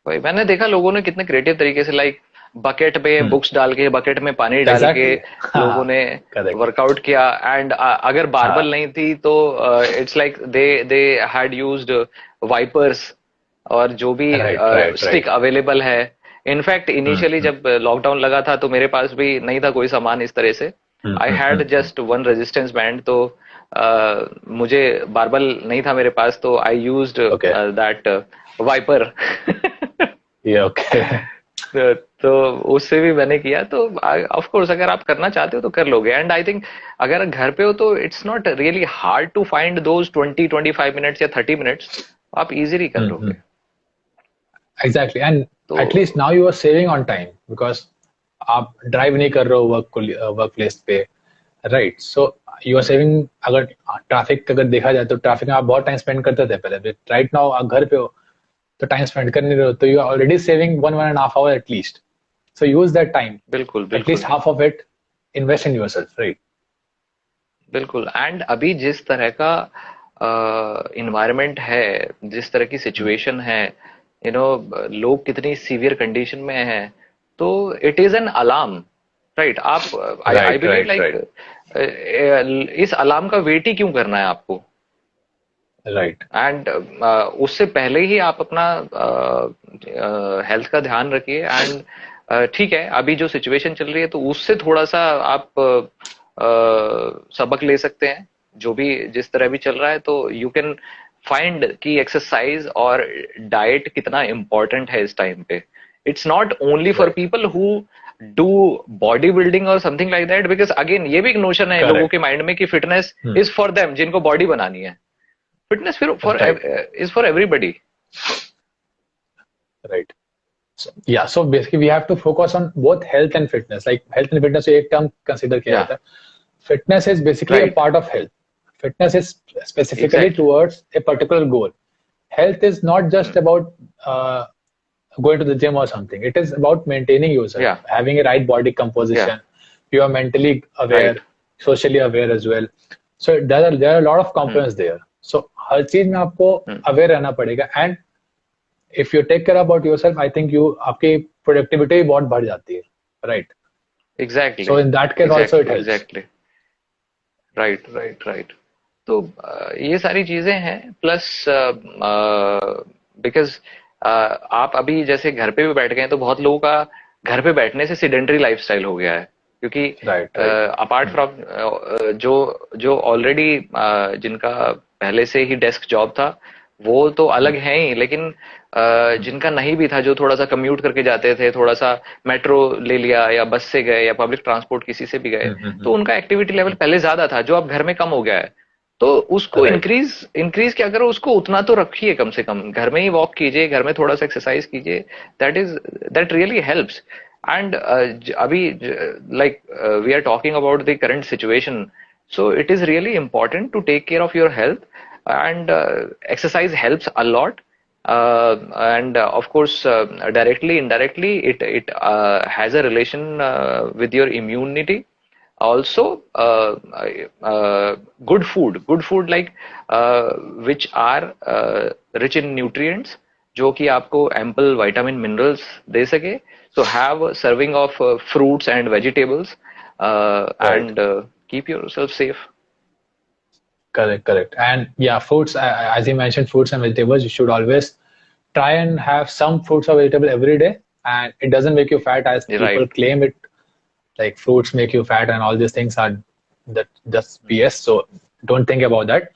वही मैंने देखा लोगों ने कितने क्रिएटिव तरीके से, लाइक बकेट में बुक्स डाल के, बकेट में पानी डाल के Exactly. लोगों ने Correct. वर्कआउट किया। एंड अगर बारबल हाँ. नहीं थी तो it's like they had used wipers और जो भी Right, right, stick right. Available है। इनफैक्ट इनिशियली जब लॉकडाउन लगा था तो मेरे पास भी नहीं था कोई सामान इस तरह से, I had just one resistance band, तो मुझे बारबल नहीं था मेरे पास, तो I used Okay. That wiper. Yeah, okay. तो उससे भी मैंने किया। तो ऑफ कोर्स अगर आप करना चाहते हो तो कर लोगे। एंड आई थिंक अगर घर पे हो तो it's not really hard to find those 20-25 minutes या 30 मिनट्स, आप इजीली कर लोगे। Exactly. And तो at least now you are saving on time because आप ड्राइव नहीं कर रहे हो वर्क प्लेस पे, right? So you are saving. अगर ट्रैफिक अगर देखा जाए तो ट्रैफिक में आप बहुत टाइम स्पेंड करते थे पहले, राइट नाउ आप घर पे हो तो टाइम स्पेंड कर नहीं रहे हो, तो you are already saving 1.5 hour at least. So use that time, बिल्कुल एट बिल्कुल least half of it invest in yourself, right? बिल्कुल। एंड अभी जिस तरह का इन्वायरमेंट है, जिस तरह की सिचुएशन है, यू नो, लोग कितनी सीवियर कंडीशन में हैं, तो it is an alarm, right? आप आई Right, बिलीव right, लाइक इस अलार्म का वेट ही क्यों करना है आपको? राइट. एंड उससे पहले ही आप अपना हेल्थ का ध्यान रखिए। एंड ठीक है, अभी जो सिचुएशन चल रही है तो उससे थोड़ा सा आप सबक ले सकते हैं, जो भी जिस तरह भी चल रहा है, तो यू कैन फाइंड कि एक्सरसाइज और डाइट कितना इम्पोर्टेंट है इस टाइम पे। It's not only for people who do body building और something like that, because again ये भी एक नोशन है लोगों के माइंड में कि फिटनेस इज फॉर देम, जिनको बॉडी बनानी है। फिटनेस फिर for Right. Is for everybody. Right. So basically we have to focus on both health and fitness. Like health and fitness एक term consider किया Yeah, जाता है. Fitness is basically a right, part of health. Fitness is specifically exactly. towards a particular goal. Health is not just Hmm. about going to the gym or something. It is about maintaining yourself, Yeah, having a right body yeah, composition. You are mentally aware, right. socially aware as well. So there are a lot of Hmm. components there. So हर चीज में आपको Hmm. aware रहना पड़ेगा. And if you take care about yourself, I think you आपकी productivity भी बहुत बढ़ जाती है, right? So Exactly, in that case also it exactly, helps. exactly. Right right right. तो ये सारी चीजें हैं प्लस बिकॉज आप अभी जैसे घर पे भी बैठ गए हैं तो बहुत लोगों का घर पे बैठने से सिडेंटरी लाइफस्टाइल हो गया है क्योंकि Right, right. अपार्ट फ्रॉम जो जो ऑलरेडी जिनका पहले से ही डेस्क जॉब था वो तो अलग है ही, लेकिन जिनका नहीं भी था, जो थोड़ा सा कम्यूट करके जाते थे, थोड़ा सा मेट्रो ले लिया या बस से गए या पब्लिक ट्रांसपोर्ट किसी से भी गए, तो उनका एक्टिविटी लेवल पहले ज्यादा था जो अब घर में कम हो गया है. तो उसको Right. इंक्रीज इंक्रीज क्या करो, उसको उतना तो रखिए, कम से कम घर में ही वॉक कीजिए, घर में थोड़ा सा एक्सरसाइज कीजिए. That really helps. एंड अभी like we are talking about the current situation, so it is really important to take care of your health, and exercise helps a lot. And of course, directly indirectly it has a relation with your immunity also. Good food like which are rich in nutrients, जो कि आपको ample vitamin minerals दे सके. So have a serving of fruits and vegetables, Right. and keep yourself safe. Correct, correct. And yeah, fruits, as you mentioned, fruits and vegetables, you should always try and have some fruits or vegetable every day. And it doesn't make you fat as Right. people claim it, like fruits make you fat and all these things are that just BS. So don't think about that.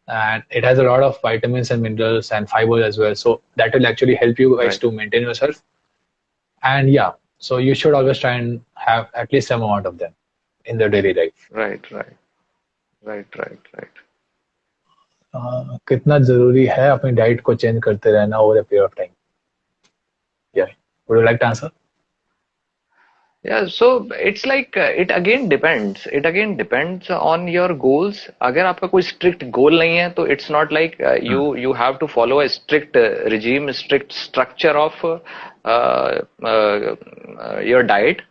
And it has a lot of vitamins and minerals and fiber as well. So that will actually help you guys Right. to maintain yourself. And yeah, so you should always try and have at least some amount of them in the daily life. Right. Right. Right. Right. Right. कितना जरूरी है अपनी diet को change करते रहना over a period of time. या would you like to answer? Yeah, so it's like it again depends. It again depends on your goals. अगर आपका कोई strict goal नहीं है तो it's not like you have to follow a strict regime, strict structure of your diet.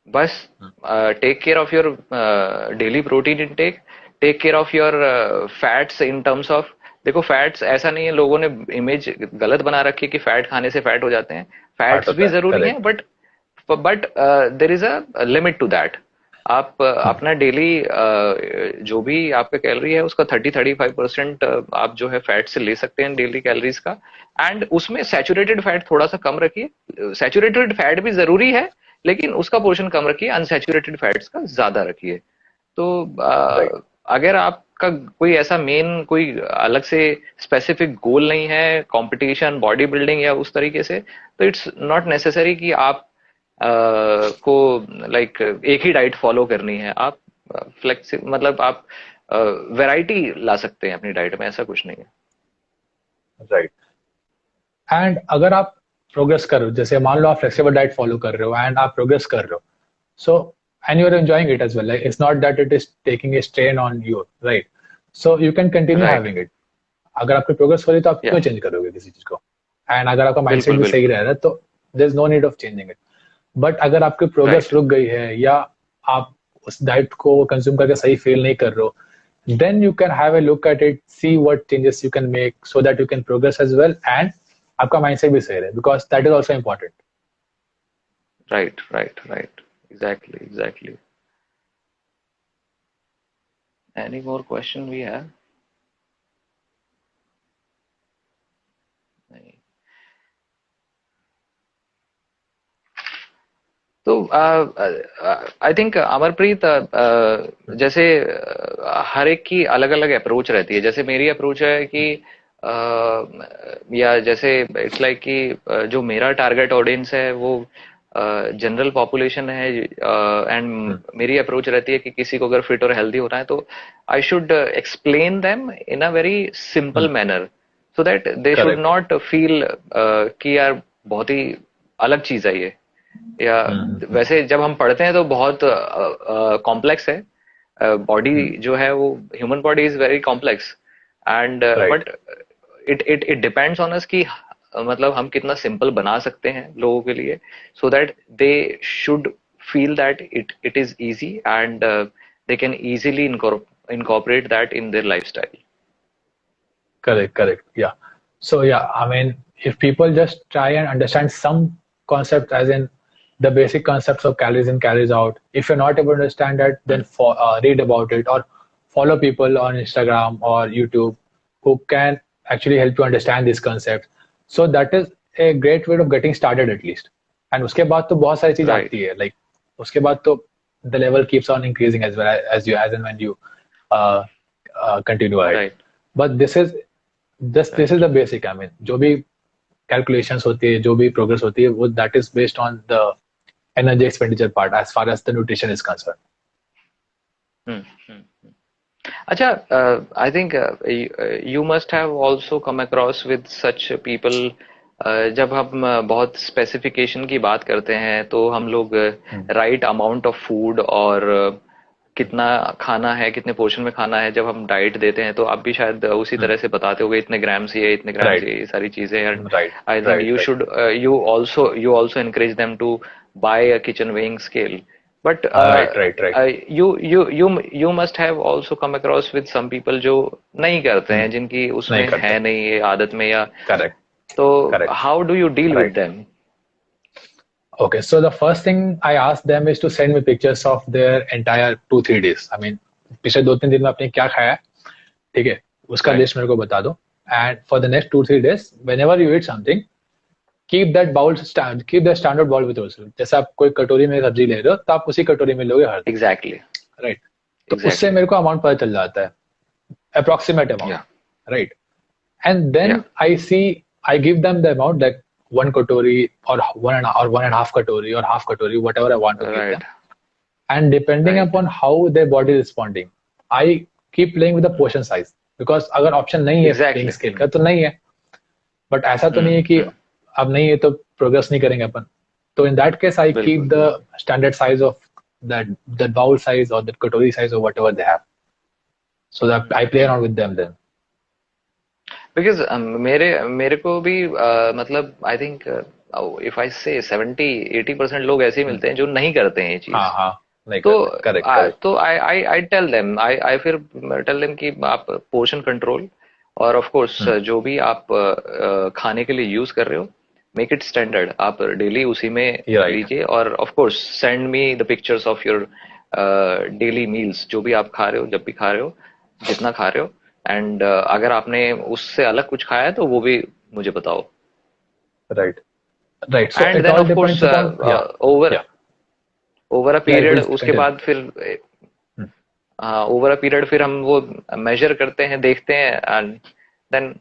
बस take care of your daily protein intake, take care of your fats in terms of. देखो fats ऐसा नहीं है, लोगों ने image गलत बना रखी है कि फैट खाने से फैट हो जाते हैं. पार्ट फैट्स होता भी है, जरूरी हैं, correct. But there is a limit to that. आप अपना डेली जो भी आपका कैलोरी है उसका 30-35% आप जो है फैट से ले सकते हैं डेली कैलोरीज का. एंड उसमें सैचुरेटेड फैट थोड़ा सा कम रखिए. सैचुरेटेड फैट भी जरूरी है, लेकिन उसका पोर्शन कम रखिए, अनसैचुरेटेड फैट्स का ज्यादा रखिए. तो राइट. अगर आपका कोई ऐसा मेन कोई अलग से स्पेसिफिक गोल नहीं है, कंपटीशन, बॉडी बिल्डिंग या उस तरीके से, तो इट्स नॉट नेसेसरी कि आप को लाइक एक ही डाइट फॉलो करनी है. आप मतलब आप वैरायटी ला सकते हैं अपनी डाइट में, ऐसा कुछ नहीं है. राइट. एंड अगर आप प्रोग्रेस कर रहे हो, जैसे मान लो आप फ्लेक्सिबल डाइट फॉलो कर रहे हो एंड आप प्रोग्रेस कर रहे हो, so and you are enjoying it as well, like it's not that it is taking a strain on you, right? So you can continue right. Having it. अगर आपकी progress हो रही है तो आप या क्यों चेंज करोगे किसी चीज को? एंड अगर आपका माइंडसेट बिल्कुल भी सही बिल्कुल. रह रहा है तो there is no need of changing it. But अगर आपकी प्रोग्रेस राइट. रुक गई है या आप उस डाइट को कंज्यूम करके सही फील नहीं कर रहे हो, then you can have a look at it, see what changes you can make so that you can progress as well, and आपका mindset भी सही रहे, because that is also important. Right. Right. Right. Exactly exactly. Any more question we have? नहीं. तो I think Amarpreet, जैसे हर एक की अलग अलग अप्रोच रहती है. जैसे मेरी अप्रोच है कि या जैसे इट्स लाइक कि जो मेरा टारगेट ऑडियंस है वो जनरल पॉपुलेशन है, एंड मेरी अप्रोच रहती है कि किसी को अगर फिट और हेल्दी होना है तो I should explain them in a very simple manner, so that they should Correct. Not feel कि यार बहुत ही अलग चीज है ये, या हम्म, वैसे जब हम पढ़ते हैं तो बहुत कॉम्प्लेक्स है बॉडी हम्म, जो है वो, human body is very complex and right, but it depends on us कि मतलब हम कितना सिंपल बना सकते हैं लोगों के लिए, so that they should feel that it is easy and they can easily incorporate that in their lifestyle. correct, yeah. So yeah, I mean, if people just try and understand some concept, as in the basic concepts of calories in, calories out, if you're not able to understand that, then read about it or follow people on Instagram or YouTube who can actually help you understand these concepts. So that is a great way of getting started at least. And उसके बाद तो बहुत सारी चीज Right, आती है, like उसके बाद तो the level keeps on increasing as well as and when you uh, continue ahead. right, But this is right. the basic. I mean, जो भी calculations होती है, जो भी progress होती है, वो that is based on the energy expenditure part as far as the nutrition is concerned. Hmm, hmm. अच्छा, I think you must have also come across with such people. जब हम बहुत स्पेसिफिकेशन की बात करते हैं तो हम लोग Hmm. Right amount of food और कितना खाना है, कितने पोर्शन में खाना है, जब हम डाइट देते हैं तो आप भी शायद उसी Hmm. तरह से बताते होगे इतने ग्राम से ये, इतने ग्राम Right, से ये सारी चीजें। And right, I think right, you right. Should you also encourage them to buy a kitchen weighing scale, but Right. you must have also come across with some people जो नहीं करते Hmm. हैं, जिनकी नहीं उसमें करते. है नहीं ये आदत में, या Correct, तो correct. how do you deal with Right. them? Okay, so the first thing I ask them is to send me pictures of their entire 2-3 days. I mean, पिछले 2-3 दिन में आपने क्या खाया है, ठीक है, उसका Right, लिस्ट मेरे को बता दो. And for the next 2-3 days, whenever you eat something, keep the standard bowl with yourself. जैसे आप कोई कटोरी में सब्जी ले रहे हो तो आप उसी कटोरी में लोगे हर दिन, exactly, राइट? तो उससे exactly, मेरे को अमाउंट पता चल जाता है, approximate amount, yeah, right? And then yeah, I give them the amount, like one katori or one and a half katori or half katori, whatever I want to give right, them. And depending right, upon how their body is responding, I keep playing with the portion size. Because अगर option नहीं है playing exactly. Scale का तो नहीं है, but ऐसा तो नहीं है कि Hmm. अब नहीं है तो प्रोग्रेस नहीं करेंगे अपन. तो in that case I keep बिल्कुल द बिल्कुल, standard size of that bowl size or the katori size or whatever they have, so that I play around with them then. Because मेरे मेरे को भी मतलब आई थिंक इफ आई से 70-80% लोग ऐसे ही मिलते हैं जो नहीं करते हैं ये चीज। हाँ, नहीं तो करते, करेक्ट करेक्ट. तो आई टेल देम, आई फिर टेल देम कि आप पोर्शन कंट्रोल, और ऑफ कोर्स जो भी आप खाने के लिए यूज कर रहे हो, मेक इट स्टैंडर्ड, आप डेली उसी में राइट. लीजिए, और of course send me the pictures of your daily meals, जो भी आप खा रहे हो, जब भी खा रहे हो, जितना खा रहे हो, एंड अगर आपने उससे अलग कुछ खाया है तो वो भी मुझे बताओ। Right. Right. So and it then all of depends course upon, yeah, over yeah, over a yeah. Period, Please उसके continue. बाद फिर Hmm. ओवर अ पीरियड फिर हम वो मेजर करते हैं, देखते हैं, एंड देन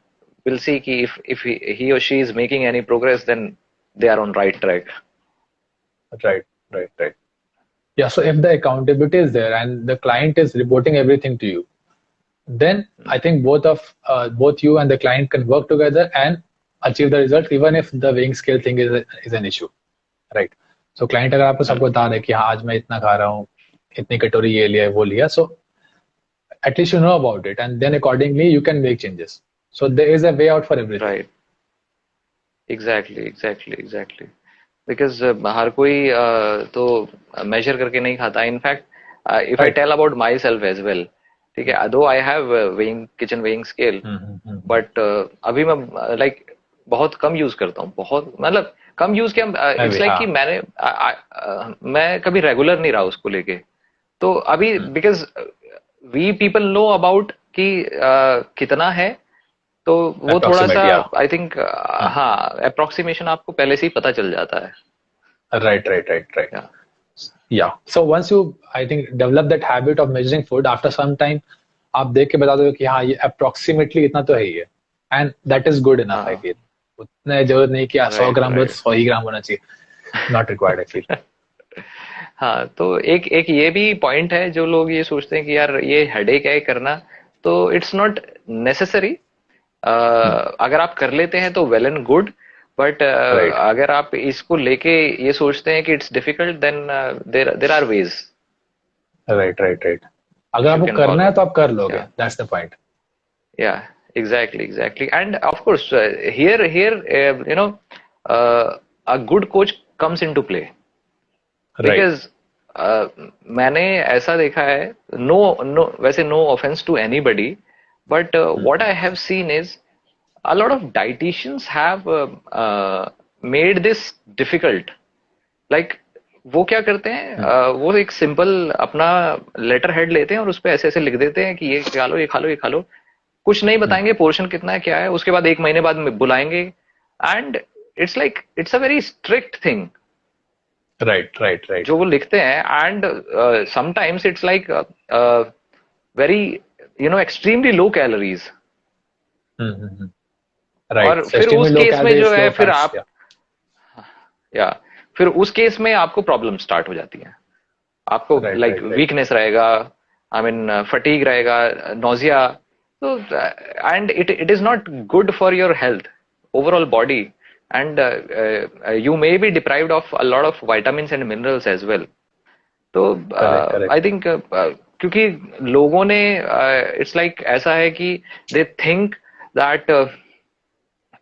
विल सी कि इफ ही और she is making any progress, then they are on right track. Right. Yeah. So if the accountability is there and the client is reporting everything to you, then I think both you and the client can work together and achieve the result, even if the weighing scale thing is an issue, right? So client अगर आपको सब बता रहा है कि हाँ आज मैं इतना खा रहा हूँ, इतनी कटोरी ये लिया है वो लिया, so at least you know about it, and then accordingly you can make changes. So there is a way out for everything. Right, exactly because हर कोई तो मेजर करके नहीं खाता। In fact if I Right. Tell about myself as well, ठीक है, though I have weighing kitchen weighing scale, Mm-hmm. But अभी मैं लाइक बहुत कम यूज करता हूँ, बहुत मतलब कम यूज किया। मैं इट्स भी लाइक हाँ. कि मैं कभी रेगुलर नहीं रहा उसको लेके। तो अभी Hmm. Because we people know about कि कितना है, तो वो थोड़ा सा Approximate, yeah. I think Hmm. हाँ, अप्रोक्सीमेशन आपको पहले से ही पता चल जाता है। Right. या Yeah. So once you, I think, develop that habit of measuring food, after some time, आप देख के बता दो कि हाँ ये approximately इतना तो है ही है, and that is good enough, I हाँ, feel. उतने जरूरत नहीं कि 100 राइट ग्राम बस राइट। 100 ही ग्राम होना चाहिए. Not required, I feel. हाँ, तो एक एक ये भी पॉइंट है, जो लोग ये सोचते हैं कि यार ये हेडेक है करना, तो इट्स नॉट नेसेसरी। Hmm. अगर आप कर लेते हैं तो well and good, but Right. अगर आप इसको लेके ये सोचते हैं कि it's difficult, then there are ways Right. Right. Right. अगर which you आपको can करना है follow. तो आप कर लोगे. Yeah, That's the point. yeah, exactly. And of course, here, uh, a good coach comes into play. Right. Because मैंने ऐसा देखा है, नो नो वैसे no offence to anybody, but what I have seen is a lot of dietitians have made this difficult. Like वो क्या करते हैं, वो एक सिंपल अपना लेटर हेड लेते हैं और उस पे ऐसे ऐसे लिख देते हैं कि ये खा लो, ये खा लो, ये खा लो, कुछ नहीं बताएंगे पोर्शन कितना है क्या है, उसके बाद एक महीने बाद बुलाएंगे, and it's a very strict thing Right. Right. Right. जो वो लिखते हैं, and sometimes it's like very extremely low calories, Mm-hmm. Right. और So फिर extremely उस low केस में जो calories, है low फिर fats. आप, Yeah. या फिर उस केस में आपको प्रॉब्लम स्टार्ट हो जाती है, आपको Right. Like Right. Right. Weakness रहेगा, आई मीन फटीग रहेगा, नोजिया, तो and it is not good for your health overall body, and you may be deprived of a lot of vitamins and minerals as well. तो Correct. Correct. I think क्योंकि लोगों ने it's like ऐसा है कि they think that,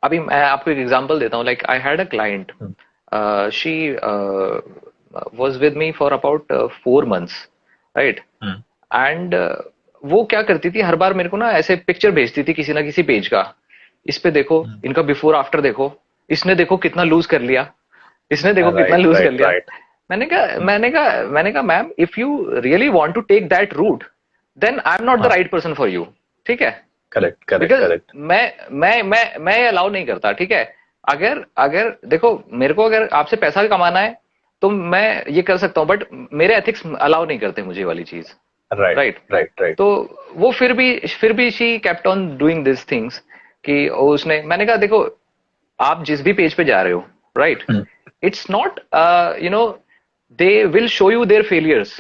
अभी मैं आपको एक एग्जांपल देता हूँ. Like I had a client, she was with me for about 4 months, right. Hmm. And वो क्या करती थी, हर बार मेरे को ना ऐसे पिक्चर भेजती थी किसी ना किसी पेज का, इस पे देखो, इनका बिफोर आफ्टर देखो, इसने देखो कितना लूज कर लिया, इसने देखो कितना Right. लूज कर Right. लिया. Right. मैंने कहा ma'am, if you really want to take that route, then I am not the हाँ. Right person for you. ठीक है, Correct. Correct. Because Correct. मैं अलाउ नहीं करता. ठीक है, अगर अगर देखो, मेरे को अगर आपसे पैसा कमाना है तो मैं ये कर सकता हूँ, बट मेरे एथिक्स अलाउ नहीं करते मुझे ये वाली चीज, Right. राइट. Right. Right. तो वो फिर भी she kept on doing this things, कि उसने, मैंने कहा देखो, आप जिस भी पेज पे जा रहे हो, right, Hmm. It's not they will show you their failures,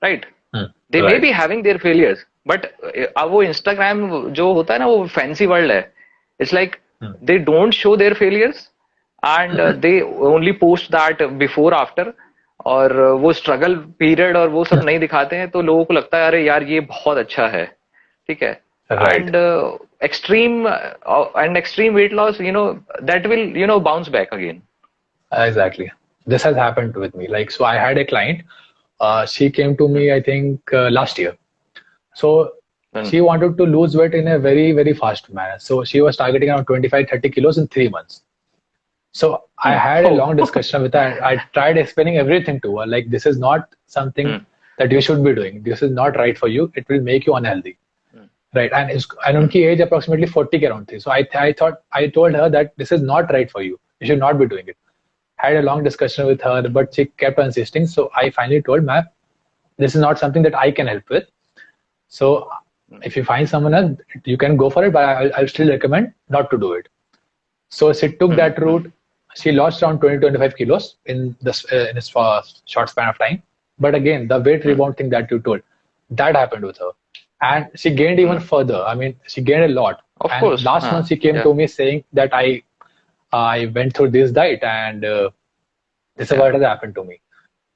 right. Hmm. They may Right. Be having their failures, but अब वो इंस्टाग्राम जो होता है ना, वो फैंसी वर्ल्ड है. It's like Hmm. They don't show their failures, and they only post that before after, और वो स्ट्रगल पीरियड और वो सब नहीं दिखाते हैं, तो लोगों को लगता है अरे यार ये बहुत अच्छा है. ठीक है, Right. And extreme weight loss, that will bounce back again. Exactly. This has happened with me. Like, so I had a client. She came to me, I think, last year. So she wanted to lose weight in a very, very fast manner. So she was targeting around 25, 30 kilos in 3 months. So I had a long discussion with her. I tried explaining everything to her. Like, this is not something that you should be doing. This is not right for you. It will make you unhealthy. Right. And unki age approximately 40 ke around thi. So I told her that this is not right for you. You should not be doing it. Had a long discussion with her, but she kept on insisting. So I finally told, ma'am, this is not something that I can help with. So if you find someone else, you can go for it, but I'll still recommend not to do it. So she took that route. She lost around 20 25 kilos in this in a short span of time. But again, the weight rebound thing that you told, that happened with her, and she gained even further. I mean, she gained a lot. Of And course. last month she came Yeah. to me saying that I went through this diet and this is what has happened to me.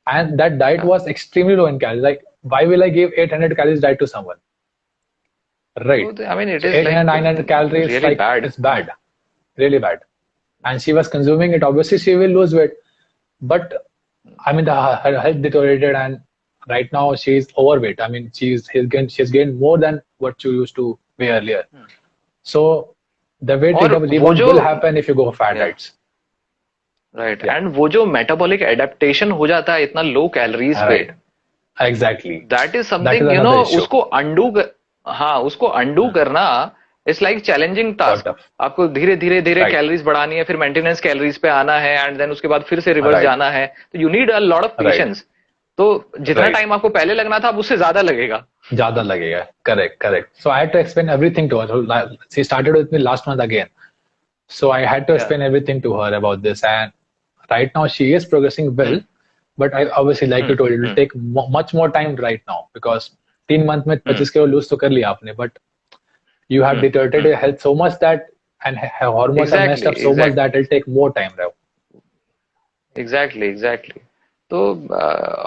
And that diet was extremely low in calories. Like, why will I give 800 calories diet to someone? Right. I mean, it So is 800, like 900 calories, really like, bad. it's bad, really bad. And she was consuming it. Obviously, she will lose weight. But I mean, her health deteriorated, and right now she's overweight. I mean, she's gained more than what she used to weigh earlier. So the weight और वो rebound जो will happen if you go for fat Yeah. diets. Right, Yeah. And वो जो metabolic adaptation हो जाता है इतना low calories पे, Right. Exactly. That is That something, is another issue. उसको हाँ, उसको अंडू करना it's like challenging task. tough. आपको धीरे धीरे धीरे Right. कैलोरीज बढ़ानी है, फिर मेंटेनेंस कैलोरीज पे आना है, एंड देन उसके बाद फिर से रिवर्स Right. जाना है. तो you need a lot of Right. Patience. तो जितना Right. टाइम आपको पहले लगना था, अब उससे ज्यादा लगेगा. Jada lagega. Correct. So I had to explain everything to her. So she started with me last month again. So I had to explain everything to her about this. And right now she is progressing well. But I obviously, like you told, it will take much more time right now, because 3 months में 25 kilo lose तो कर लिया आपने, but you have deteriorated your health so much that and hormones are messed Exactly, up so much exactly. that it'll take more time, Rav. Exactly exactly तो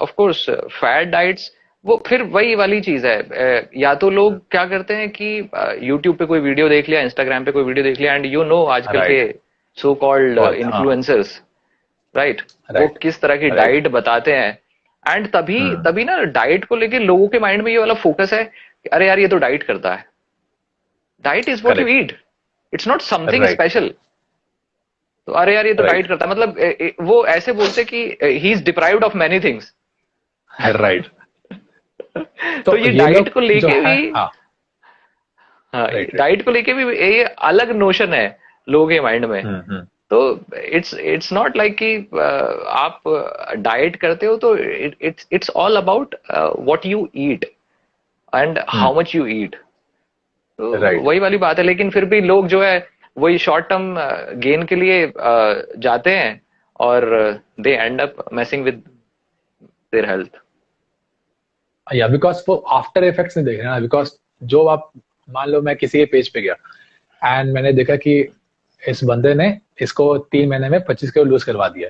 of course fat diets वो फिर वही वाली चीज है या तो लोग क्या करते हैं कि यूट्यूब पे कोई वीडियो देख लिया इंस्टाग्राम पे कोई वीडियो देख लिया एंड यू नो आजकल के राइट, सो कॉल्ड बहुत, हाँ, इन्फ्लुएंसर्स राइट वो राइट, किस तरह की राइट, डाइट बताते हैं एंड तभी हम्म, तभी ना डाइट को लेके लोगों के माइंड में ये वाला फोकस है कि अरे यार ये तो डाइट करता है diet is what you correct, eat it's not something right, special तो अरे यार ये तो राइट, डाइट करता है मतलब वो ऐसे बोलते कि he is deprived of many things right. तो तो ये ये डाइट लोग को जो लेके है, भी हाँ, हाँ राइट, राइट, डाइट को लेके भी ये अलग नोशन है लोगों के माइंड में हम्म, तो इट्स नॉट लाइक कि आप डाइट करते हो तो it's all about what you eat and how hmm, much you eat तो राइट, वही वाली बात है लेकिन फिर भी लोग जो है वही शॉर्ट टर्म गेन के लिए जाते हैं और they end up messing with their health या बिकॉज वो आफ्टर इफेक्ट्स नहीं देख रहे ना, बिकॉज जो आप मान लो मैं किसी के पेज पे गया एंड मैंने देखा कि इस बंदे ने इसको 3 महीने में 25 किलो लूज करवा दिया,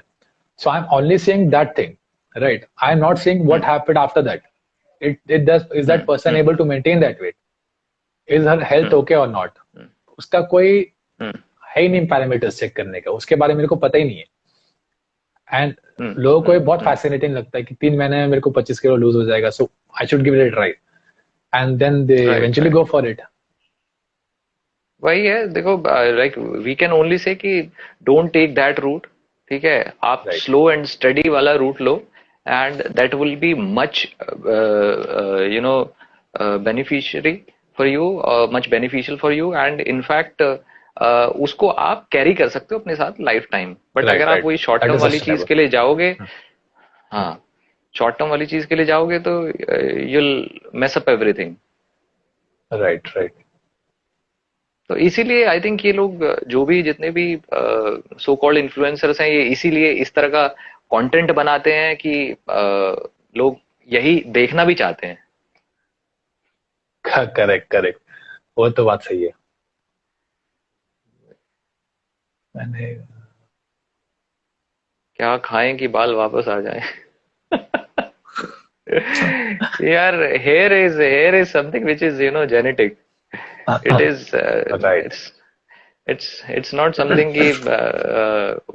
so I am only seeing that thing, right, I am not seeing what happened after that, it does, is that person able to maintain that weight, is her health okay और not, उसका कोई है ही नहीं parameters check करने का, उसके बारे में मेरे को पता ही नहीं है। एंड लोगों को ये बहुत फैसिनेटिंग लगता है कि 3 महीने में मेरे को 25 किलो लूज हो जाएगा, so I should give it a try, and then they right eventually right go for it. वही है देखो like we can only say कि डोंट टेक दैट रूट ठीक है आप राइट, स्लो एंड स्टडी वाला रूट लो and that will be much you know beneficiary for you much beneficial for you and in fact उसको आप कैरी कर सकते हो अपने साथ लाइफ टाइम बट राइट, अगर आप राइट, वही शॉर्ट दैट टर्म इज वाली चीज सस्टेनेबल, के लिए जाओगे हाँ शॉर्ट टर्म वाली चीज के लिए जाओगे तो you'll mess up everything right, right, तो इसीलिए आई थिंक ये लोग जो भी जितने भी सो कॉल्ड इन्फ्लुएंसर्स हैं ये इसीलिए इस तरह का कंटेंट बनाते हैं कि लोग यही देखना भी चाहते हैं करेक्ट, करेक्ट, वो तो बात सही है। मैंने क्या खाएं कि बाल वापस आ जाएं यार here is something which is genetic it is right, it's not something कि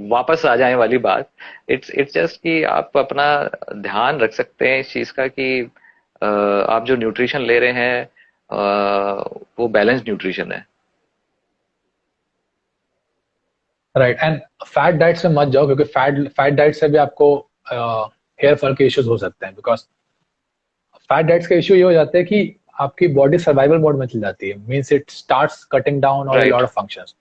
वापस आ जाए वाली बात इट्स जस्ट कि आप अपना ध्यान रख सकते हैं इस चीज का कि आप जो न्यूट्रिशन ले रहे हैं वो बैलेंस्ड न्यूट्रिशन है राइट, एंड फैट डाइट से मत जाओ, क्योंकि फैट फैट डाइट से भी आपको हेयर फॉल के इश्यूज हो सकते हैं, बिकॉज फैट डाइट्स का इश्यू ये हो जाता है कि आपकी बॉडी सर्वाइवल मोड में चली जाती है, means it starts cutting down on a lot right of functions.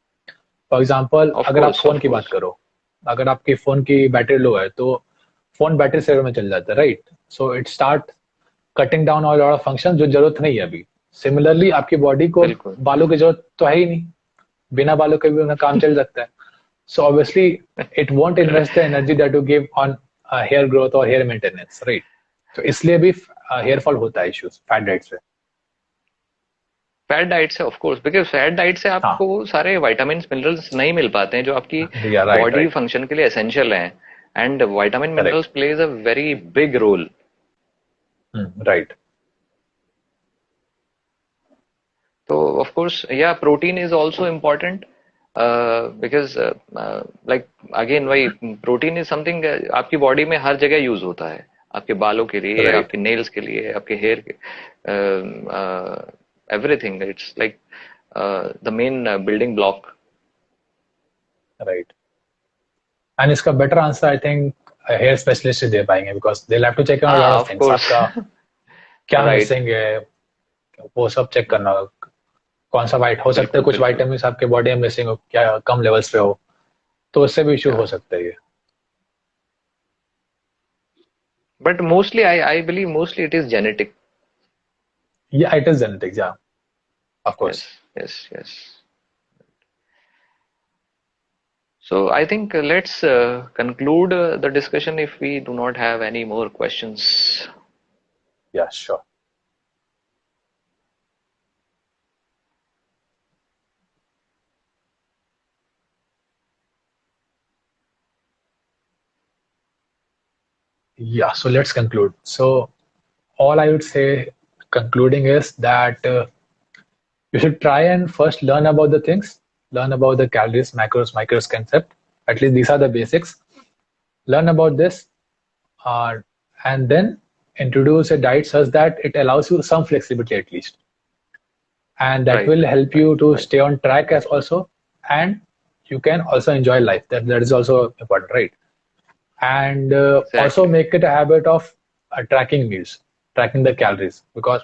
For example, of अगर आप कोर्स फोन ऑफ की बात कोर्स करो, अगर आपके फोन की बैटरी लो है तो फोन बैटरी सेवर में चल जाता है, right, so it start cutting down on lot of function जो जरूरत नहीं है अभी। सिमिलरली आपकी बॉडी को बिल्कुल बालों की जरूरत तो है ही नहीं, बिना बालों के भी उनका काम चल सकता है, so obviously it won't invest the energy that you give on hair growth or hair maintenance, right? तो इसलिए भी हेयर फॉल होता है इश्यूज फैट डाइट से। फैट डाइट से of course because fat diet से हाँ, आपको वो सारे विटामिन मिनरल्स नहीं मिल पाते हैं जो आपकी या राइट, बॉडी राइट, फंक्शन के लिए एसेंशियल हैं and vitamin minerals correct, plays a very big role right, तो of course yeah protein is also important because like again वही प्रोटीन इज समथिंग आपकी बॉडी में हर जगह यूज होता है आपके बालों के लिए राइट, आपके नेल्स के लिए आपके हेयर के everything it's like the main building block right, and इसका better answer I think hair specialist दे पाएंगे, because they have to check on lot हाँ ऑफ ऑफ थिंग्स, कोर्स आपका क्या राइट मिसिंग है वो सब चेक करना, कौन सा वाइट हो सकता है, बिल्कुल कुछ बिल्कुल वाइटामिन आपके बॉडी में मिसिंग हो, क्या कम लेवल्स पे हो, तो उससे भी इशू हो सकता है ये। But mostly I believe mostly it is genetic Yeah, it is genetics, yeah, of yes course. Yes yes So I think let's conclude the discussion if we do not have any more questions. Yeah, sure. Yeah, so let's conclude. So all I would say concluding is that you should try and first learn about the things, learn about the calories, macros, micros concept. At least these are the basics. Learn about this, uh, and then introduce a diet such that it allows you some flexibility at least, and that Right, will help right, you to right. stay on track as also, and you can also enjoy life. That is also important, right? And also Exactly. make it a habit of tracking meals, tracking the calories, because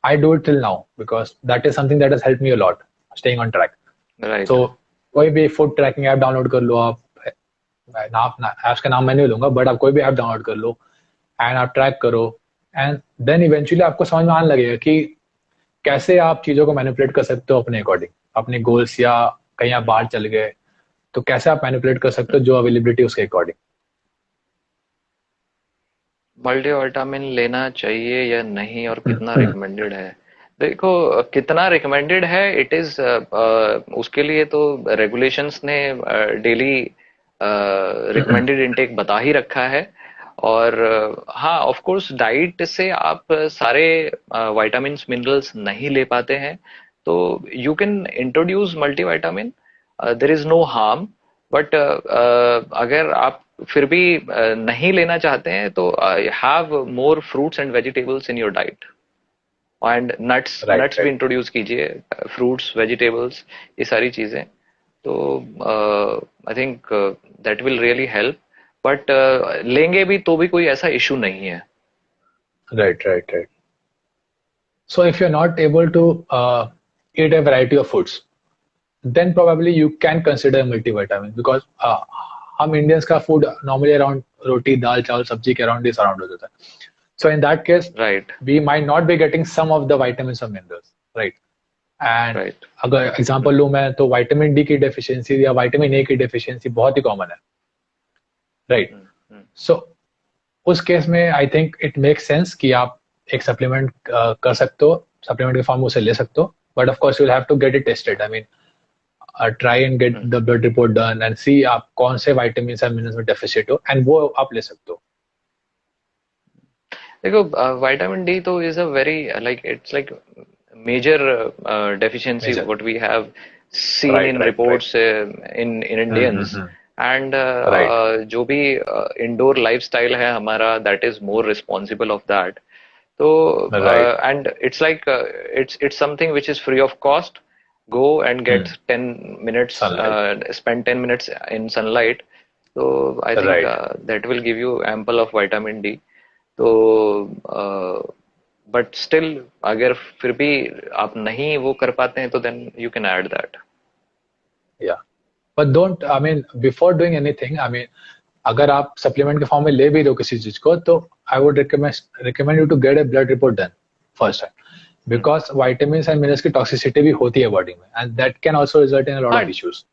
I do it till now because that is something that has helped me a lot, staying on track. Right. So कोई भी food tracking app download कर लो आप, apps का नाम मैं नहीं लूंगा, but आप कोई भी ऐप डाउनलोड कर लो एंड आप ट्रैक करो, एंड देन इवेंचुअली आपको समझ में आने लगेगा कि कैसे आप चीजों को मैनिपुलेट कर सकते हो अपने अकॉर्डिंग, अपने गोल्स, या कहीं आप बाहर चल गए तो कैसे आप मैनिपुलेट कर सकते हो जो अवेलेबिलिटी उसके अकॉर्डिंग. मल्टीविटामिन लेना चाहिए या नहीं और कितना रिकमेंडेड है? देखो, कितना रिकमेंडेड है, इट इज उसके लिए तो रेगुलेशंस ने डेली रिकमेंडेड इनटेक बता ही रखा है. और हाँ, ऑफ कोर्स डाइट से आप सारे विटामिन्स मिनरल्स नहीं ले पाते हैं, तो you can introduce multivitamin, there is no harm. But अगर आप फिर भी नहीं लेना चाहते हैं तो have more fruits and vegetables in your diet. And nuts right nuts भी राइट. इंट्रोड्यूस कीजिए, फ्रूट्स वेजिटेबल्स, ये सारी चीजें. तो I think that will really help. But लेंगे भी तो भी कोई ऐसा इशू नहीं है. Right right right. So if you're not able to eat a variety of foods, then probably you can consider multivitamin, because हम इंडियंस का फूड नॉर्मली अराउंड रोटी दाल चावल सब्जी के अराउंड दिस अराउंड होता है. So in that case, right, we might not be getting some of the vitamins or minerals, right? And right. अगर example लूं मैं, तो विटामिन डी की डेफिशिएंसी या विटामिन ए की डेफिशिएंसी बहुत ही कॉमन है, राइट? सो उस केस में I think it make sense कि आप एक सप्लीमेंट कर सकते हो, सप्लीमेंट के फॉर्म में उसे ले सकते हो, but of course you will have to get it tested. I mean try and get the blood report done and see आप कौन से विटामिन या मिनरल्स में डेफिशिएट हो, एंड वो आप ले सकते हो. देखो, विटामिन डी तो is a very like it's like major deficiency major. what we have seen right in right right. reports in Indians. And right जो भी indoor lifestyle है हमारा, that is more responsible of that. तो right. and it's like it's something which is free of cost. Go and get 10 minutes, sunlight. spend 10 minutes in sunlight. So I think right. that will give you ample of vitamin D. तो but still अगर फिर भी आप नहीं वो कर पाते हैं तो then you can add that. Yeah but don't, I mean before doing anything, I mean अगर आप सप्लीमेंट के फॉर्म में ले भी दो किसी चीज को, तो I would recommend you to get a blood report done first time, because vitamin and minerals की टॉक्सिसिटी भी होती है बॉडी में, and that can also result in a lot हाँ, ऑफ इश्यूज.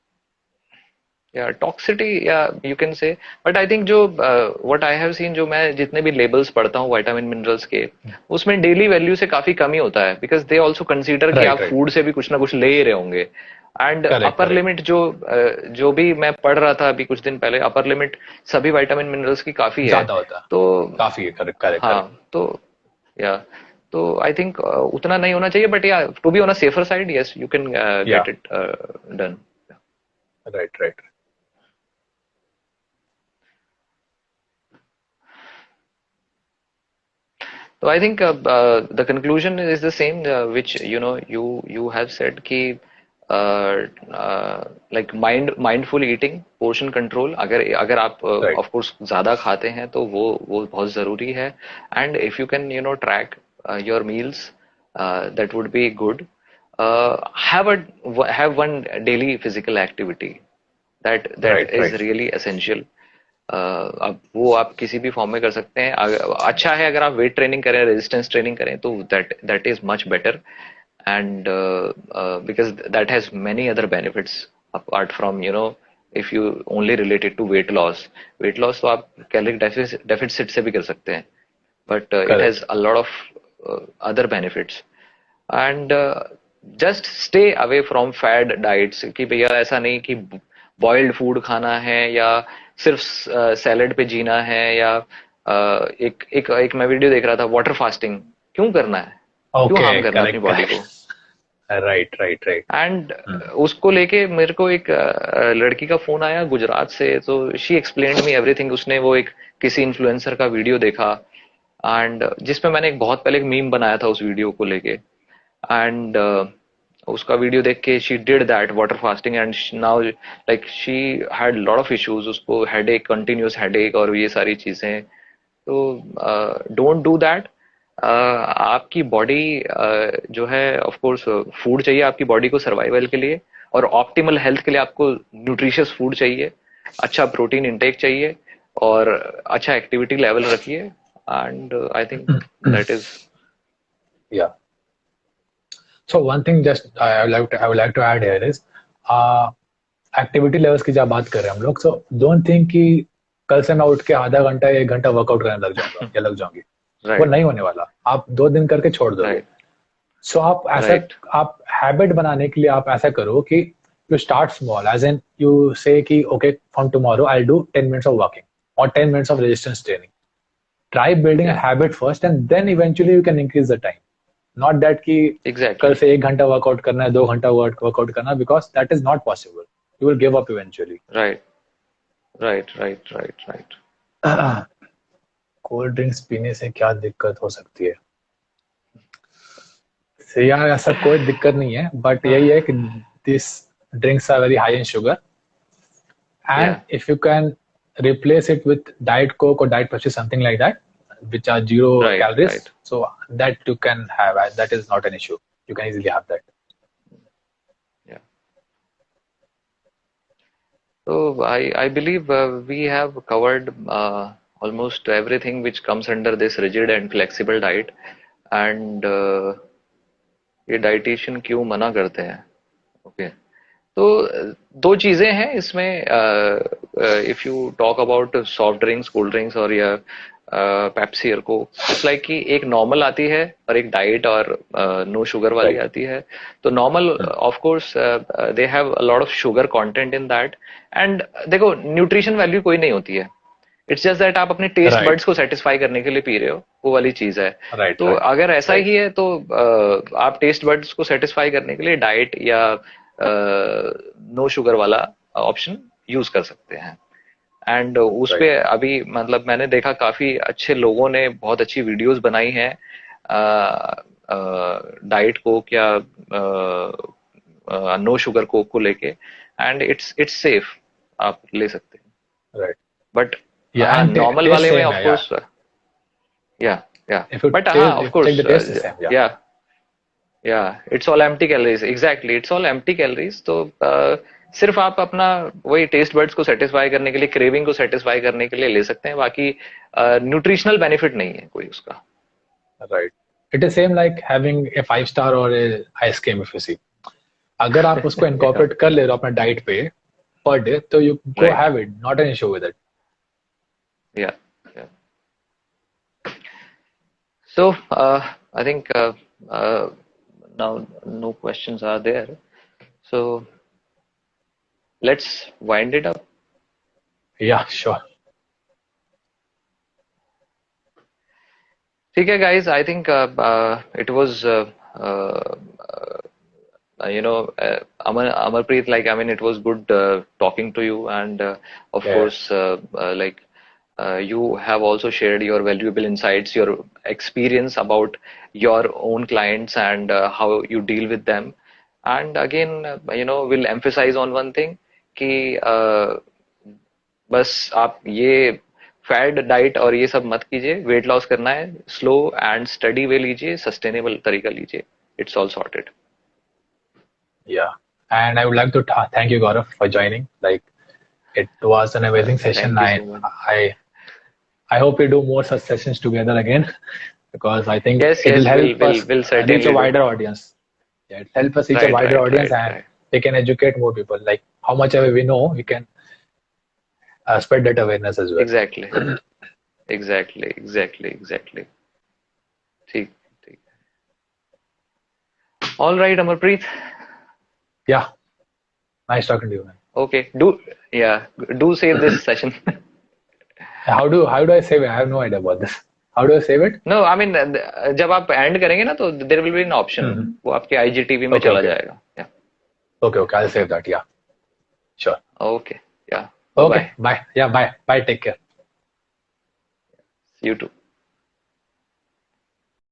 या टॉक्सिटी, या you can say. But I think जो what I have seen, जो मैं जितने भी लेबल्स पढ़ता हूँ विटामिन मिनरल्स के, उसमें डेली वैल्यू से काफी कम ही होता है, बिकॉज दे आल्सो कंसीडर कि आप राइट राइट. फूड से भी कुछ ना कुछ ले ही रहे होंगे. And correct upper correct. Limit जो भी मैं पढ़ रहा था अभी कुछ दिन पहले, अपर लिमिट सभी विटामिन मिनरल्स की काफी है. ज्यादा होता है. तो काफी है. करेक्ट करेक्ट हाँ, करेक्ट. तो या तो आई थिंक उतना नहीं होना चाहिए, but yeah to be on a safer side, yes you can yeah get it done. Right right. So I think the conclusion is the same, which you have said कि uh, like mindful eating, portion control. अगर आप right of course ज्यादा खाते हैं तो वो बहुत जरूरी है. And if you can track your meals, that would be good. Have one daily physical activity that right is right. really essential. अब वो आप किसी भी फॉर्म में कर सकते हैं. अच्छा है अगर आप वेट ट्रेनिंग करें, रेजिस्टेंस ट्रेनिंग करें, तो that is much better. And because that has many other benefits apart from if you only related to weight loss तो आप कैलोरी डेफिसिट से भी कर सकते हैं, but it has correct. A lot of other benefits. And just stay away from fad diets, कि भैया ऐसा नहीं कि बॉइल्ड फूड खाना है या सिर्फ सैलेड पे जीना है, या एक एक एक मैं वीडियो देख रहा था, वाटर फास्टिंग क्यों करना है, क्यों हार्म Okay, करना है अपनी correct, बॉडी को। correct. Right. And Hmm. उसको लेके मेरे को एक लड़की का फोन आया गुजरात से, तो शी एक्सप्लेन्ड मी एवरीथिंग। उसने वो एक किसी इन्फ्लुएंसर का वीडियो देखा, एंड जिसमें मैंने एक बहुत पहले एक मीम बनाया था उस वीडियो को लेके। एंड उसका वीडियो देख के she did that water fasting, and now like she had lot of issues, उसको हेडेक, कंटिन्यूस हेडेक और ये सारी चीजें। तो डोंट डू दैट। आपकी बॉडी जो है, ऑफ कोर्स फूड चाहिए आपकी बॉडी को सर्वाइवल के लिए, और ऑप्टिमल हेल्थ के लिए आपको न्यूट्रिशियस फूड चाहिए, अच्छा प्रोटीन इंटेक चाहिए, और अच्छा एक्टिविटी लेवल रखिए। And I think that is. Yeah. So one thing just I would like to add here is uh, activity levels की जब बात कर रहे हैं हम लोग, सो डोंट थिंक कि कल से मैं उठ के आधा घंटा या 1 घंटा वर्कआउट करने लग जाऊंगा या लग जाऊंगी। वो राइट नहीं होने वाला, आप 2 दिन करके छोड़ दोगे। राइट सो आप ऐसा, राइट आप हैबिट बनाने के लिए आप ऐसा करो कि you start small, as in you say कि okay from tomorrow I do 10 minutes of walking और 10 minutes of resistance training. Try building a yeah habit first and then eventually you can increase the time. Not that कि कल exactly से 1 घंटा workout करना है, 2 घंटा workout करना, because that is not possible. You will give up eventually. Right right. Cold drinks पीने से क्या दिक्कत हो सकती है? So, यार ऐसा कोई दिक्कत नहीं है, बट यही है कि this drinks are very high in sugar, yeah and if you can replace it with diet coke or diet Pepsi, something like that, which are 0 right calories, right so that you can have, and that is not an issue. You can easily have that. या। So I believe we have covered almost everything which comes under this rigid and flexible diet, and ये dietitian क्यों मना करते हैं। Okay, तो दो चीजें हैं इसमें। If you talk about soft drinks, cold drinks और या पेप्सी और कोक, इट्स लाइक कि एक नॉर्मल आती है और एक डाइट और नो शुगर वाली Right. आती है। तो normal of course they have a lot of sugar content in that, and देखो न्यूट्रिशन वैल्यू कोई नहीं होती है। इट्स जस्ट दैट आप अपने टेस्ट Right. बड्स को सेटिस्फाई करने के लिए पी रहे हो, वो वाली चीज है। Right. तो Right. अगर ऐसा Right. ही है तो आप टेस्ट बड्स को सेटिस्फाई करने के लिए डाइट या नो शुगर वाला ऑप्शन यूज कर सकते हैं। एंड उस Right. पे अभी मतलब मैंने देखा काफी अच्छे लोगों ने बहुत अच्छी वीडियोस बनाई हैं डाइट कोक या नो शुगर कोक को लेके, एंड इट्स सेफ, आप ले सकते हैं। Right. बट Yeah, हाँ, and नॉर्मल taste वाले में same ऑफ है, yeah. कोर्स, या या, If you बट हाँ taste, of if take course, the taste is same, yeah. या या, it's all empty calories, exactly it's all empty calories. तो सिर्फ आप अपना वही टेस्ट बड्स को सेटिस्फाई करने के लिए, क्रेविंग को सेटिस्फाई करने के लिए ले सकते हैं, बाकी न्यूट्रिशनल बेनिफिट नहीं है कोई उसका। Right. It is same like having a 5 star or a ice cream, if you see. अगर आप उसको incorporate कर ले रहे हो अपना डाइट पे पर डे, तो you go right, have it, not an issue with it. या या। So I think now no questions are there, so let's wind it up. Yeah, sure. ठीक है guys, I think it was Amarpreet, like I mean it was good talking to you, and of Yeah. course like you have also shared your valuable insights, your experience about your own clients and how you deal with them. And again we'll emphasize on one thing कि बस आप ये fat diet और ये सब मत कीजिए। Weight loss करना है, स्लो एंड स्टडी वे लीजिए, सस्टेनेबल तरीका लीजिए, it's all sorted. Yeah. And I would like to thank you, Gaurav, for joining. Like, it was an amazing session. Thank you so much. I hope we do more such sessions together again, because I think yes it will yes, will help will us will reach a certainly do. wider audience. Yeah, it help us reach a right wider right audience, right and right, they can educate more people. Like how much ever we know, we can spread that awareness as well. Exactly exactly exactly exactly. ठीक ठीक। All right Amarpreet, Yeah, nice talking to you, man. Okay, do yeah do save this session. how do I save it? I have no idea about this. How do I save it? No I mean जब आप end करेंगे ना तो there will be an option, Hmm. वो आपके IGTV में Okay, चला okay, जाएगा. या okay. I'll save that. Yeah, sure. Okay. Yeah bye Okay, bye. bye. Yeah, bye. Bye. Take care. You to.